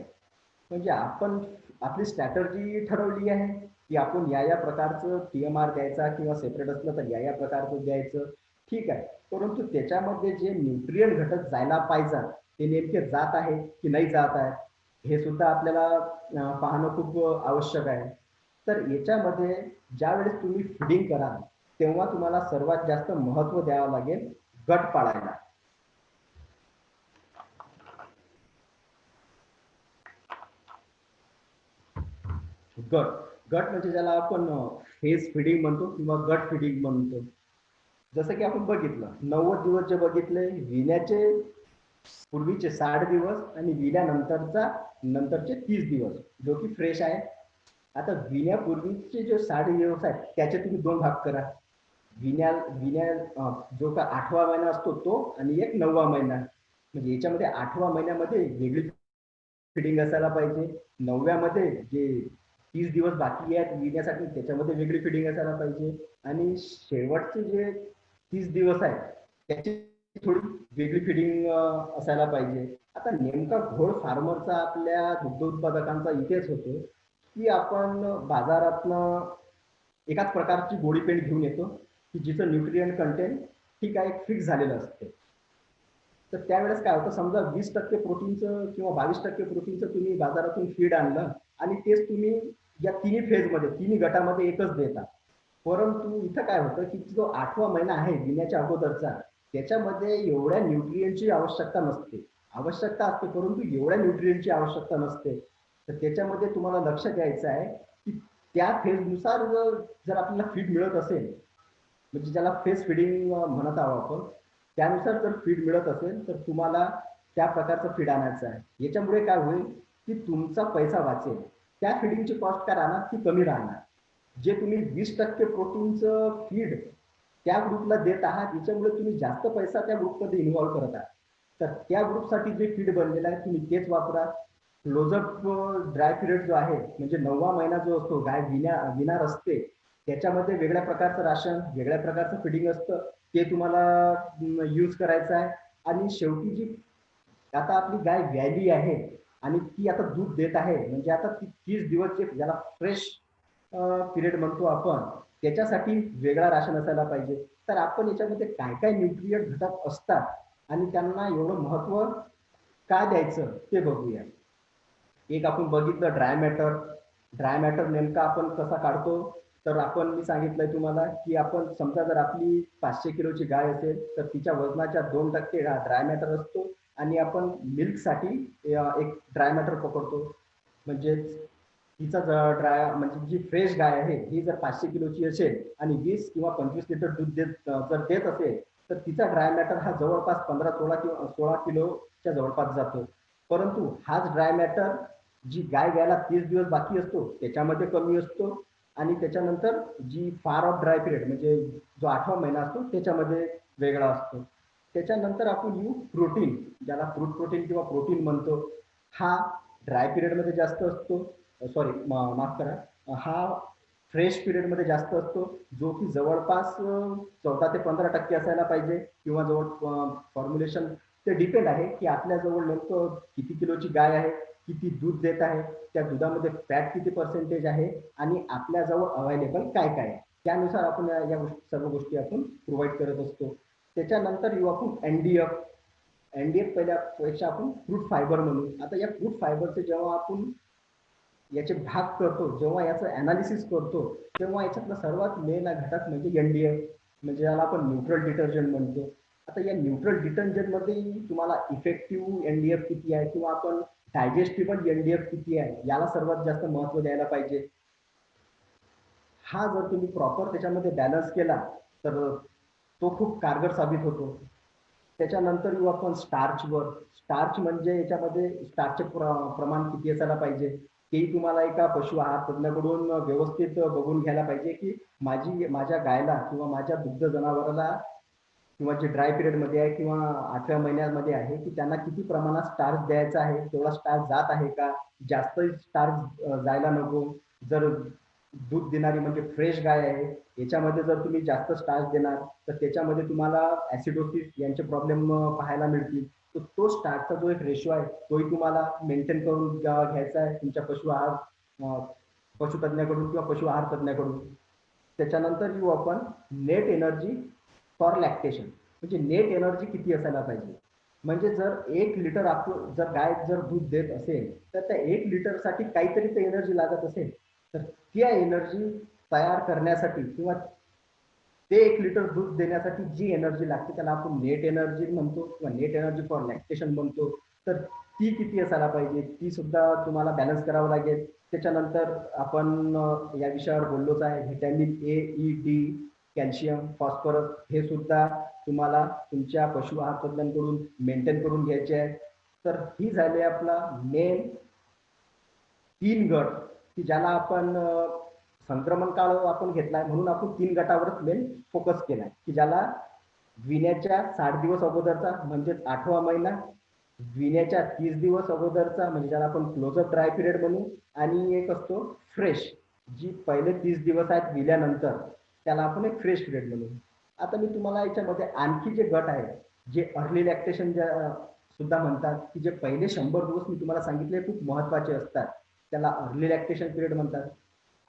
म्हणजे आपण आपली स्ट्रॅटर्जी ठरवली आहे की आपण या प्रकारचं TMR द्यायचा किंवा सेपरेट असलं तर या प्रकारचं द्यायचं, ठीक आहे. परंतु त्याच्यामध्ये जे न्यूट्रिएंट घटक जायला पाहिजे ते नेमके जात आहे की नाही जात आहे हे सुद्धा आपल्याला पाहणं खूप आवश्यक आहे. तर याच्यामध्ये ज्यावेळेस तुम्ही फिडिंग कराल तेव्हा तुम्हाला सर्वात जास्त महत्त्व द्यावं लागेल गट पाळायला. गट म्हणजे ज्याला आपण फेज फिडिंग म्हणतो किंवा गट फिडिंग म्हणतो. जसं की आपण बघितलं 90 दिवस जे बघितले विण्याचे पूर्वीचे 60 दिवस आणि विल्यानंतरचा नंतरचे 30 दिवस जो की फ्रेश आहे. आता विण्यापूर्वीचे जे 60 दिवस आहेत त्याचे तुम्ही 2 भाग करा. विण्या विण्या जो का 8वा महिना असतो तो आणि एक 9वा महिना. म्हणजे याच्यामध्ये 8व्या महिन्यामध्ये वेगळी फिडिंग असायला पाहिजे. 9व्यामध्ये जे 30 दिवस बाकी आहेत विण्यासाठी त्याच्यामध्ये वेगळी फिडिंग असायला पाहिजे. आणि शेवटचे जे 30 दिवस आहेत त्याची थोडी वेगळी फिडिंग असायला पाहिजे. आता नेमका घोळ फार्मरचा आपल्या दुग्ध उत्पादकांचा इथेच होतो की आपण बाजारातनं एकाच प्रकारची गोळी पेंड घेऊन येतो की जिचं न्यूट्रिएंट कंटेंट ठीक आहे फिक्स झालेलं असते. तर त्यावेळेस काय होतं, समजा 20% प्रोटीनचं किंवा 22% प्रोटीनचं तुम्ही बाजारातून फीड आणलं आणि तेच तुम्ही या तिन्ही फेजमध्ये तिन्ही गटामध्ये एकच देता. परंतु इथं काय होतं की जो 8वा महिना आहे विण्याच्या अगोदरचा त्याच्यामध्ये एवढ्या न्यूट्रिएंटची आवश्यकता नसते. आवश्यकता असते परंतु एवढ्या न्यूट्रिएंटची आवश्यकता नसते. तर त्याच्यामध्ये तुम्हाला लक्ष द्यायचं आहे की त्या फेजनुसार जर आपल्याला फीड मिळत असेल म्हणजे ज्याला फेस फिडिंग म्हणत आहोत आपण त्यानुसार जर फीड मिळत असेल तर तुम्हाला त्या प्रकारचं फीड आणायचं आहे. याच्यामुळे काय होईल की तुमचा पैसा वाचेल. त्या फिडिंगची कॉस्ट काय राहणार ती कमी राहणार. जे तुम्ही 20% प्रोटीनचं फीड त्या ग्रुपला देत आहात याच्यामुळे तुम्ही जास्त पैसा त्या ग्रुपमध्ये इन्व्हॉल्व्ह करत आहात. तर त्या ग्रुपसाठी जे फीड बनलेलं आहे तुम्ही तेच वापरा. क्लोजअप ड्राय पिरियड जो आहे म्हणजे 9वा महिना जो असतो गाय विणार असते त्याच्यामध्ये वेगळ्या प्रकारचं राशन वेगळ्या प्रकारचं फिडिंग असतं ते तुम्हाला यूज करायचं आहे. आणि शेवटी जी आता आपली गाय व्याली आहे आणि ती आता दूध देत आहे म्हणजे आता ती 30 दिवस जे ज्याला फ्रेश पिरियड म्हणतो आपण त्याच्यासाठी वेगळा राशन असायला पाहिजे. तर आपण याच्यामध्ये काय काय न्यूट्रिएंट घटक असतात आणि त्यांना एवढं महत्व का द्यायचं ते बघूया. एक आपण बघितलं ड्राय मॅटर. ड्राय मॅटर नेमका आपण कसा काढतो तर आपण मी सांगितलंय तुम्हाला की आपण समजा जर आपली 500 किलोची गाय असेल तर तिच्या वजनाच्या 2% हा ड्राय मॅटर असतो आणि आपण मिल्कसाठी एक ड्राय मॅटर पकडतो. म्हणजे तिचा ड्राय म्हणजे जी फ्रेश गाय आहे ही जर 500 किलोची असेल आणि 20 किंवा 25 लिटर दूध जर देत असेल तर तिचा ड्राय मॅटर हा जवळपास 15-16 किलोच्या जवळपास जातो. परंतु हाच ड्राय मॅटर जी गाय घ्यायला 30 दिवस बाकी असतो त्याच्यामध्ये कमी असतो आणि त्याच्यानंतर जी फार ऑफ ड्राय पिरियड म्हणजे जो 8वा महिना असतो त्याच्यामध्ये वेगळा असतो. त्याच्यानंतर आपण येऊ प्रोटीन ज्याला फ्रूट प्रोटीन किंवा प्रोटीन म्हणतो. हा ड्राय पिरियडमध्ये जास्त असतो. सॉरी माफ करा. हा फ्रेश पिरियडमध्ये जास्त असतो जो की जवळपास 14 ते 15% असायला पाहिजे किंवा जवळ फॉर्म्युलेशन ते डिपेंड आहे की आपल्याजवळ नेमकं किती किलोची गाय आहे किती दूध देत आहे त्या दुधामध्ये फॅट किती पर्सेंटेज आहे आणि आपल्याजवळ अवेलेबल काय काय आहे त्यानुसार आपण या सर्व गोष्टी आपण प्रोव्हाइड करत असतो. त्याच्यानंतर येऊ आपण एनडीएफ. एनडीएफ पहिल्यापेक्षा आपण फ्रूट फायबर म्हणू. आता या फ्रूट फायबरचे जेव्हा आपण याचे भाग करतो जेव्हा याचं अनालिसिस करतो तेव्हा याच्यातला सर्वात मेन घटक म्हणजे एनडीएफ म्हणजे याला आपण न्यूट्रल डिटर्जंट म्हणतो. आता या न्यूट्रल डिटर्जंटमध्ये तुम्हाला इफेक्टिव्ह एनडीएफ किती आहे किंवा आपण डायजेस्टिबल एनडीएफ किती आहे याला सर्वात जास्त महत्व द्यायला पाहिजे. हा जर तुम्ही प्रॉपर त्याच्यामध्ये बॅलन्स केला तर तो खूप कारगर साबित होतो. त्याच्यानंतर येऊ आपण स्टार्चवर. स्टार्च म्हणजे याच्यामध्ये स्टार्चचे प्रमाण किती असायला पाहिजे तेही तुम्हाला एका पशु आहार तज्ञाकडून व्यवस्थित बघून घ्यायला पाहिजे की माझ्या गायला किंवा माझ्या दुग्ध जनावराला किंवा जे ड्राय पिरियडमध्ये आहे किंवा 8व्या महिन्यामध्ये आहे की त्यांना किती प्रमाणात स्टार्च द्यायचा आहे तेवढा स्टार्च जात आहे का जास्त स्टार्च जायला नको. जर दूध देणारी म्हणजे फ्रेश गाय आहे याच्यामध्ये जर तुम्ही जास्त स्टार्च देणार तर त्याच्यामध्ये तुम्हाला ऍसिडोसिस यांचे प्रॉब्लेम पाहायला मिळतील. तर तो स्टार्चचा जो एक रेशो आहे तोही तुम्हाला मेंटेन करून घ्यायचा आहे तुमच्या पशुतज्ञाकडून किंवा पशु आहार तज्ञाकडून. त्याच्यानंतर येऊ आपण नेट एनर्जी फॉर लॅक्टेशन. म्हणजे नेट एनर्जी किती असायला पाहिजे. म्हणजे जर 1 लिटर आपण जर गाय जर दूध देत असेल तर त्या 1 लिटरसाठी काहीतरी ते एनर्जी लागत असेल तर त्या एनर्जी तयार करण्यासाठी किंवा ते 1 लिटर दूध देण्यासाठी जी एनर्जी लागते त्याला आपण नेट एनर्जी म्हणतो किंवा नेट एनर्जी फॉर लॅक्टेशन म्हणतो. तर ती किती असायला पाहिजे ती सुद्धा तुम्हाला बॅलन्स करावं लागेल. त्याच्यानंतर आपण या विषयावर बोललोच आहे vitamin A E D calcium, phosphorus हे सुद्धा तुम्हाला तुमच्या पशु आहार तज्ञांकडून मेंटेन करून घ्यायचे आहे. तर ही झाली आपला मेन 3 गट की ज्याला आपण संक्रमण काळ आपण घेतलाय म्हणून आपण 3 गटावरच मेन फोकस केलाय की ज्याला विण्याच्या 60 दिवस अगोदरचा म्हणजेच 8वा महिना, विण्याच्या 30 दिवस अगोदरचा म्हणजे ज्याला आपण क्लोजअप ड्राय पिरियड म्हणू, आणि एक असतो फ्रेश, जी पहिले 30 दिवस आहेत विल्यानंतर त्याला आपण एक फ्रेश पिरियड म्हणू. आता मी तुम्हाला याच्यामध्ये आणखी जे गट आहेत जे अर्ली लॅक्टेशन सुद्धा म्हणतात की जे पहिले 100 दिवस मी तुम्हाला सांगितले खूप महत्वाचे असतात, त्याला अर्ली लॅक्टेशन पिरियड म्हणतात.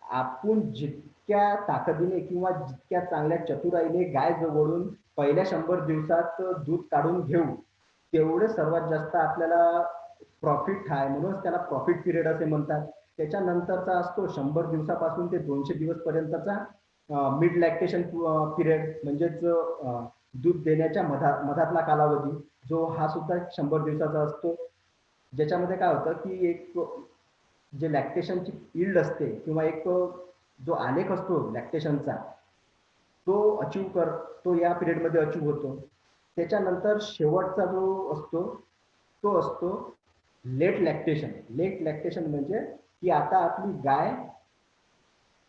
आपण जितक्या ताकदीने किंवा जितक्या चांगल्या चतुराईने गाय जवळून पहिल्या 100 दिवसात दूध काढून घेऊ तेवढे सर्वात जास्त आपल्याला प्रॉफिट आहे, म्हणूनच त्याला प्रॉफिट पिरियड असे म्हणतात. त्याच्यानंतरचा असतो 100 दिवसापासून ते 200 दिवस पर्यंतचा मिड लॅक्टेशन पिरियड, म्हणजेच दूध देण्याच्या मधातला कालावधी, जो हा सुद्धा 100 दिवसाचा असतो. ज्याच्यामध्ये काय होतं की एक जे लॅक्टेशनची इल्ड असते किंवा एक जो आलेख असतो लॅक्टेशनचा तो या पिरियडमध्ये अचीव होतो. त्याच्यानंतर शेवटचा जो असतो तो असतो लेट लॅक्टेशन. लेट लॅक्टेशन म्हणजे की आता आपली गाय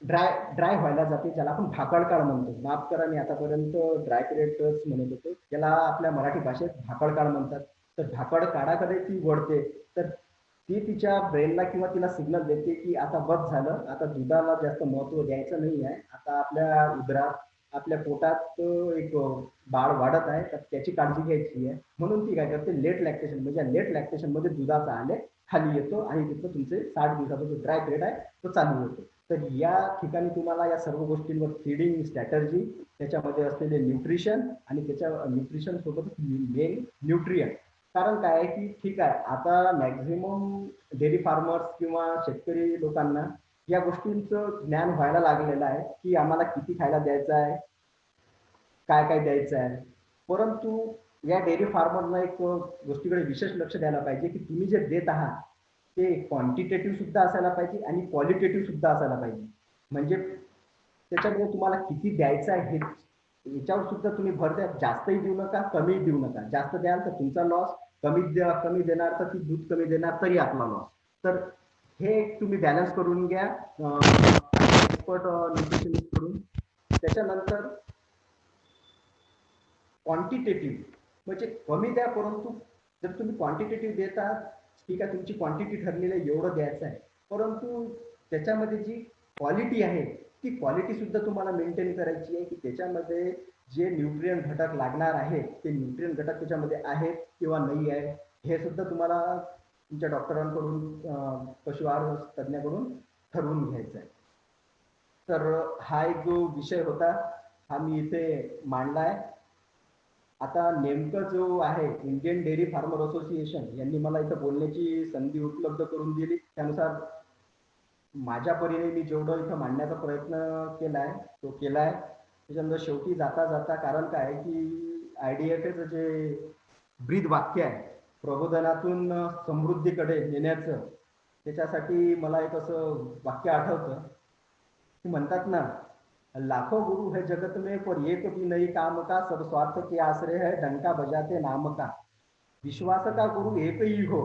ड्राय व्हायला जाते, ज्याला आपण भाकड काळ म्हणतो. माफ करा, मी आतापर्यंत ड्राय पिरियडच म्हणत होतो, त्याला आपल्या मराठी भाषेत भाकड काळ म्हणतात. तर भाकड काळाकडे ती वळते, तर ती तिच्या ब्रेनला किंवा तिला सिग्नल देते की आता बस झालं, आता दुधाला जास्त महत्व द्यायचं नाही आहे, आता आपल्या उदरात आपल्या पोटात एक बाळ वाढत आहे, तर त्याची काळजी घ्यायची आहे. म्हणून ती काय करते, लेट लॅक्टेशन म्हणजे लेट लॅक्टेशन मध्ये दुधाचा आलेख खाली येतो आणि तिथं तुमचे 60 दिवसाचा जो ड्राय पिरियड आहे तो चालू होतो. तर या ठिकाणी तुम्हाला या सर्व गोष्टींवर फीडिंग स्ट्रॅटर्जी, त्याच्यामध्ये असलेले न्यूट्रिशन आणि त्याच्या न्यूट्रिशन सोबत मेन न्यूट्रियन. कारण काय आहे की ठीक आहे, आता मॅक्झिमम डेअरी फार्मर्स किंवा शेतकरी लोकांना या गोष्टींचं ज्ञान व्हायला लागलेलं आहे की आम्हाला किती खायला द्यायचं आहे, काय काय द्यायचं आहे. परंतु या डेअरी फार्मरला एक गोष्टीकडे विशेष लक्ष द्यायला पाहिजे की तुम्ही जे देत आहात ते क्वांटिटेटिव्ह सुद्धा असायला पाहिजे आणि क्वालिटेटिव्ह सुद्धा असायला पाहिजे. म्हणजे त्याच्यामध्ये तुम्हाला किती द्यायचं आहे हे याच्यावर सुद्धा तुम्ही भर द्या. जास्तही देऊ नका, कमी देऊ नका. जास्त द्याल तर तुमचा लॉस, कमी देणार तर ती दूध कमी देणार तरी आपला लॉस. तर हे तुम्ही बॅलन्स करून घ्या एक्सपर्ट न्यूट्रिशनिस्ट करून. त्याच्यानंतर क्वांटिटेटिव्ह म्हणजे कमी द्या, परंतु जर तुम्ही क्वांटिटेटिव्ह देता, ठीक आहे, तुमची क्वांटिटी ठरलेली आहे, एवढं द्यायचं आहे, परंतु त्याच्यामध्ये जी क्वालिटी आहे ती क्वालिटी सुद्धा तुम्हाला मेंटेन करायची आहे की त्याच्यामध्ये जे न्यूट्रियन घटक लागणार आहे ते न्यूट्रियन घटक त्याच्यामध्ये आहेत किंवा नाही आहे हे सुद्धा तुम्हाला तुमच्या डॉक्टरांकडून पशुआहार तज्ञाकडून ठरवून घ्यायचं आहे. तर हा एक जो विषय होता हा मी इथे मांडला आहे. आता नेमकं जो आहे इंडियन डेअरी फार्मर असोसिएशन यांनी मला इथं बोलण्याची संधी उपलब्ध करून दिली, त्यानुसार माझ्या परीने मी जेवढं इथं मांडण्याचा प्रयत्न केलाय तो केलाय. त्याच्यानंतर शेवटी जाता जाता, कारण काय की IDFA जे ब्रीद वाक्य आहे प्रबोधनातून समृद्धीकडे नेण्याचं, त्याच्यासाठी मला एक असं वाक्य आठवतं की म्हणतात ना, लाखों गुरु है जगत में पर एक भी नहीं काम का, सब स्वार्थ के आश्रय है डंका बजाते नाम का. विश्वास का गुरु एक ही हो,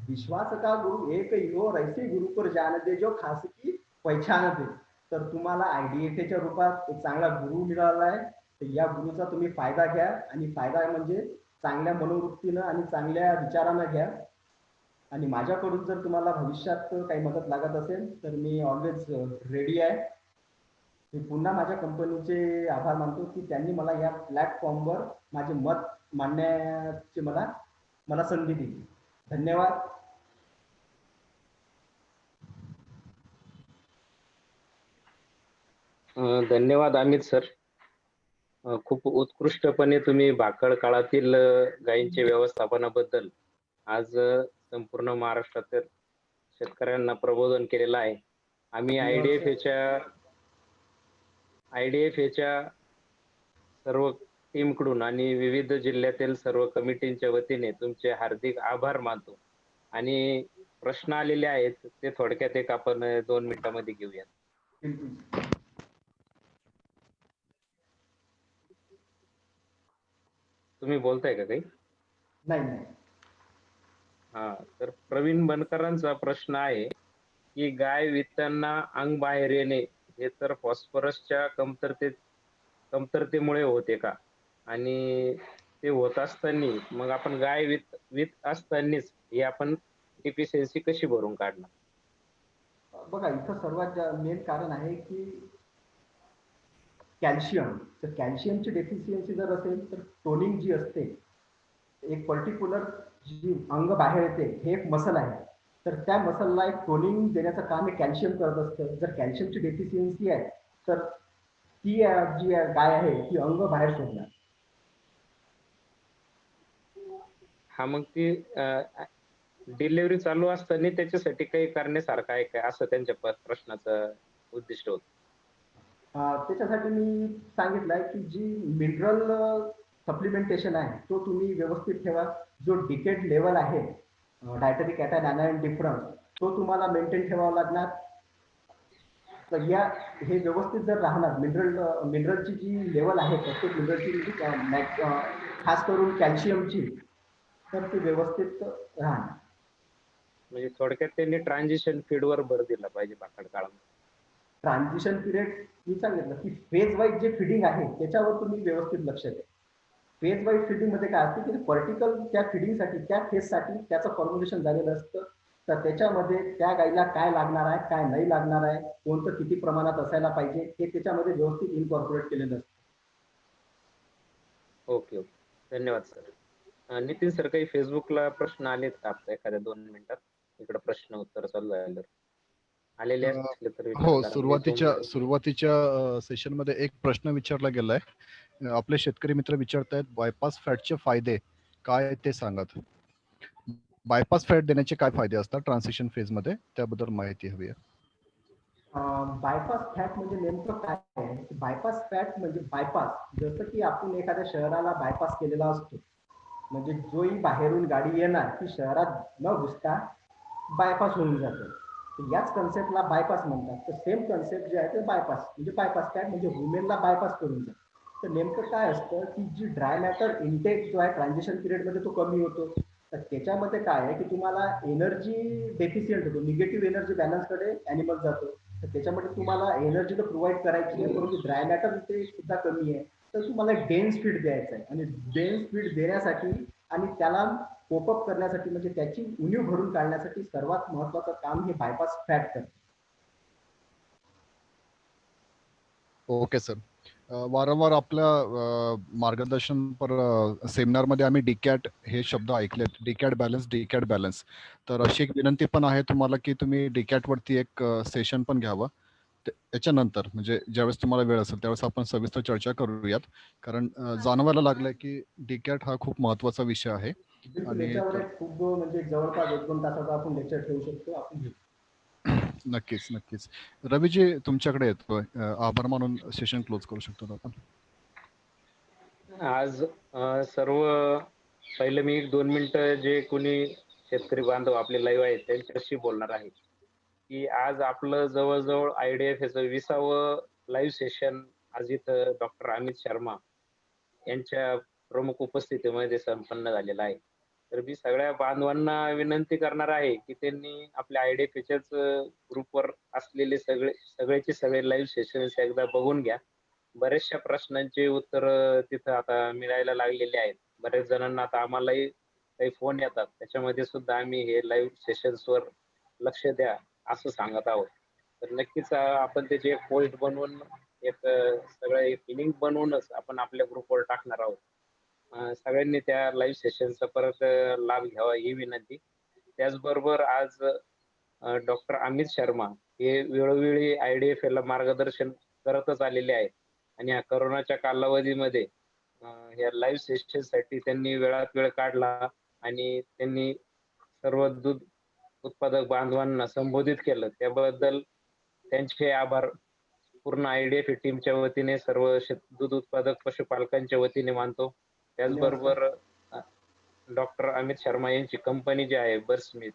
विश्वास का गुरु एक ही हो, ऐसे गुरु पर जान दे जो खास की पहचान दे. तर तुम्हाला IDFAच्या रूपात एक चांगला गुरु मिळाला आहे, तर या गुरुचा तुम्ही फायदा घ्या. आणि फायदा म्हणजे चांगल्या मनोवृत्तीनं आणि चांगल्या विचारानं घ्या. आणि माझ्याकडून जर तुम्हाला भविष्यात काही मदत लागत असेल तर मी ऑलवेज रेडी आहे. मी पुन्हा माझ्या कंपनीचे आभार मानतो की त्यांनी मला या प्लॅटफॉर्मवर माझे मत मांडण्याची मला संधी दिली. धन्यवाद. धन्यवाद अमित सर. खूप उत्कृष्टपणे तुम्ही भाकड काळातील गायींच्या व्यवस्थापनाबद्दल आज संपूर्ण महाराष्ट्रातील शेतकऱ्यांना प्रबोधन केलेलं आहे. आम्ही IDFAच्या सर्व टीमकडून आणि विविध जिल्ह्यातील सर्व कमिटींच्या वतीने तुमचे हार्दिक आभार मानतो. आणि प्रश्न आलेले आहेत ते थोडक्यात एक आपण 2 मिनिटांमध्ये घेऊया. तुम्ही बोलताय का काही? नाही नाही. हा, तर प्रवीण बनकरांचा प्रश्न आहे की गाय वित्तांना अंग बाहेर येणे हे तर फॉस्फरसच्या कमतरतेमुळे होते का? आणि ते होत असताना मग आपण गाय वित असतानाच ही आपण डिफिशियन्सी कशी भरून काढणार? बघा इथं सर्वात मेन कारण आहे की कॅल्शियम. तर कॅल्शियमची डेफिशियन्सी जर असेल तर टोनिंग जी असते, एक पर्टिक्युलर जी अंग बाहेर येते हे एक मसल आहे. तर त्या मसलला एक टोनिंग देण्याचं काम हे कॅल्शियम करत असतं. जर कॅल्शियमची डेफिशियन्सी आहे तर ती जी गाय आहे ती अंग बाहेर सोडणार. हा, मग ती डिलिव्हरी चालू असताना त्याच्यासाठी काही करण्यासारखं आहे काय, असं त्यांच्या प्रश्नाचं उद्दिष्ट होतं. त्याच्यासाठी मी सांगितलंय की जी मिनरल सप्लिमेंटेशन आहे तो तुम्ही व्यवस्थित ठेवा. जो डिकेट लेवल आहे डायटरी कॅटायन ॲनायन डिफरन्स तो तुम्हाला मेंटेन ठेवावा लागणार. तर या हे व्यवस्थित जर राहणार मिनरलची जी लेवल आहे प्रत्येक मिनरलची खास करून कॅल्शियमची, तर ती व्यवस्थित राहणार. म्हणजे थोडक्यात त्यांनी ट्रान्झिशन फीडवर भर दिला पाहिजे भाकड काळामध्ये. ट्रान्झिशन पिरियड मी सांगितलं की फेज वाईज जे फिडिंग आहे त्याच्यावर तुम्ही व्यवस्थित लक्ष द्या. फेज वाईज फिडिंग मध्ये काय असते की पर्टिकल त्या फिडिंगसाठी त्या फेजसाठी त्याचं फॉर्म्युलेशन झालेलं असतं. तर त्याच्यामध्ये त्या गाईला काय लागणार आहे काय नाही लागणार आहे कोणतं किती प्रमाणात असायला पाहिजे हे त्याच्यामध्ये व्यवस्थित इनकॉर्पोरेट केलेलं असतं. ओके ओके, धन्यवाद सर. नितीन सर, काही फेसबुकला प्रश्न आलेत का आपल्या एखाद्या 2 मिनिटात? इकडे प्रश्न उत्तर चालू झालं, आलेले असले तर विचारा हो, जरा, म्हणजे सुरुवातीच्या सेशनमध्ये एक प्रश्न विचारला गेलाय. आपले शेतकरी मित्र विचारतायत, बायपास फॅटचे फायदे काय ते सांगत. बायपास फॅट देण्याचे काय फायदे असतात ट्रान्सिशन फेज मध्ये, त्याबद्दल माहिती हवी आहे. बायपास फॅट म्हणजे नेमकं काय आहे? बायपास फॅट म्हणजे बायपास, जसं की आपण एखाद्या शहराला बायपास केलेला असतो, म्हणजे जोही बाहेरून गाडी येणार ती शहरात न घुसता बायपास होऊन जाते. तर याच कन्सेप्टला बायपास म्हणतात. तर सेम कन्सेप्ट जे आहे ते बायपास म्हणजे बायपास फॅट म्हणजे वुमेनला बायपास करून जाते. तर नेमकं काय असतं की जी ड्राय मॅटर इनटेक जो आहे ट्रान्झिशन पिरियडमध्ये तो कमी होतो. तर त्याच्यामध्ये काय आहे की तुम्हाला एनर्जी डेफिशियंट होतो, निगेटिव्ह एनर्जी बॅलन्सकडे ॲनिमल जातो. तर त्याच्यामध्ये तुम्हाला एनर्जी तर प्रोव्हाइड करायची आहे परंतु ड्राय मॅटर इथे सुद्धा कमी आहे. तर तुम्हाला डेन्स फीड द्यायचं आहे आणि डेन्स फीड देण्यासाठी आणि त्याला कोपअप करण्यासाठी म्हणजे त्याची उणीव भरून काढण्यासाठी सर्वात महत्वाचं काम हे बायपास फॅट करते. Okay sir. वारंवार आपल्या मार्गदर्शनपर सेमिनारमध्ये आम्ही डीकॅट हे शब्द ऐकलेत, डीकॅट बॅलन्स. तर अशी एक विनंती पण आहे तुम्हाला की तुम्ही डीकॅट वरती एक सेशन पण घ्यावं. त्याच्यानंतर म्हणजे ज्यावेळेस तुम्हाला वेळ असेल त्यावेळेस आपण सविस्तर चर्चा करूयात. कारण जाणवायला लागलंय की डीकॅट हा खूप महत्वाचा विषय आहे. बिलकुल, आणि याच्यावर एक खूप म्हणजे जवळपास 1-2 तासाचा आपण लेक्चर ठेवू शकतो. आपण घेऊ. नक्कीच नक्कीच. रवीजी तुमच्याकडे येतोय. आभार मानून सेशन क्लोज करू शकतो आपण. आज सर्व पहिले मी 1-2 मिनिटं जे कोणी शेतकरी बांधव आपले लाईव्ह आहेत त्यांच्याशी बोलणार आहे की आज आपलं जवळजवळ IDF याचं 20व लाईव्ह सेशन आज इथं डॉक्टर अमित शर्मा यांच्या प्रमुख उपस्थितीमध्ये संपन्न झालेला आहे. तर मी सगळ्या बांधवांना विनंती करणार आहे की त्यांनी आपल्या IDF याच्याच ग्रुपवर असलेले सगळेचे सगळे लाईव्ह सेशन्स एकदा बघून घ्या. बऱ्याचशा प्रश्नांची उत्तर तिथं आता मिळायला लागलेली आहेत. बऱ्याच जणांना आता आम्हालाही काही फोन येतात, त्याच्यामध्ये सुद्धा आम्ही हे लाईव्ह सेशन्सवर लक्ष द्या असं सांगत आहोत. तर नक्कीच आपण त्याची एक पोस्ट बनवून सगळं एक लिंक बनवूनच आपण आपल्या ग्रुपवर टाकणार आहोत. सगळ्यांनी त्या लाईव्ह सेशनचा परत लाभ घ्यावा ही विनंती. त्याचबरोबर आज डॉक्टर अमित शर्मा हे वेळोवेळी IDF याला मार्गदर्शन करतच आलेले आहेत आणि या कोरोनाच्या कालावधीमध्ये या लाईव्ह सेशनसाठी त्यांनी वेळात वेळ काढला आणि त्यांनी सर्व दूध उत्पादक बांधवांना संबोधित केलं. त्याबद्दल त्यांचे आभार पूर्ण IDF टीमच्या वतीने सर्व दूध उत्पादक पशुपालकांच्या वतीने मानतो. धन्यवाद सर. त्याचबरोबर डॉक्टर अमित शर्मा यांची कंपनी जी आहे बर्समिथ,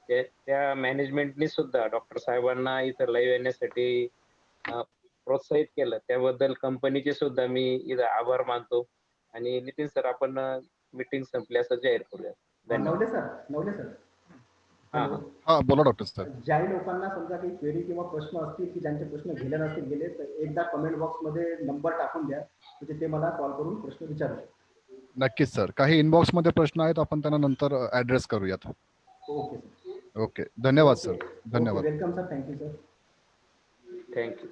त्या मॅनेजमेंटनी सुद्धा डॉक्टर साहेबांना इथं लाईव्ह येण्यासाठी प्रोत्साहित केलं. त्याबद्दल कंपनीचे सुद्धा मी इथं आभार मानतो. आणि नितीन सर आपण मीटिंग संपली असं जाहीर करूया. धन्यवाद. नवले सर हा हॅलो. हा हा बोला डॉक्टर सर. ज्याही लोकांना समजा काही क्वेरी किंवा प्रश्न असतील की ज्यांचे प्रश्न गेले नसतील गेले तर एकदा कमेंट बॉक्स मध्ये नंबर टाकून द्या म्हणजे ते मला कॉल करून प्रश्न विचारू शकतात. नक्कीच सर. काही इनबॉक्स मध्ये प्रश्न आहेत, आपण त्यांना नंतर ऍड्रेस करूयात. Okay sir. ओके, धन्यवाद सर. धन्यवाद. Welcome sir. Thank you sir. Thank you.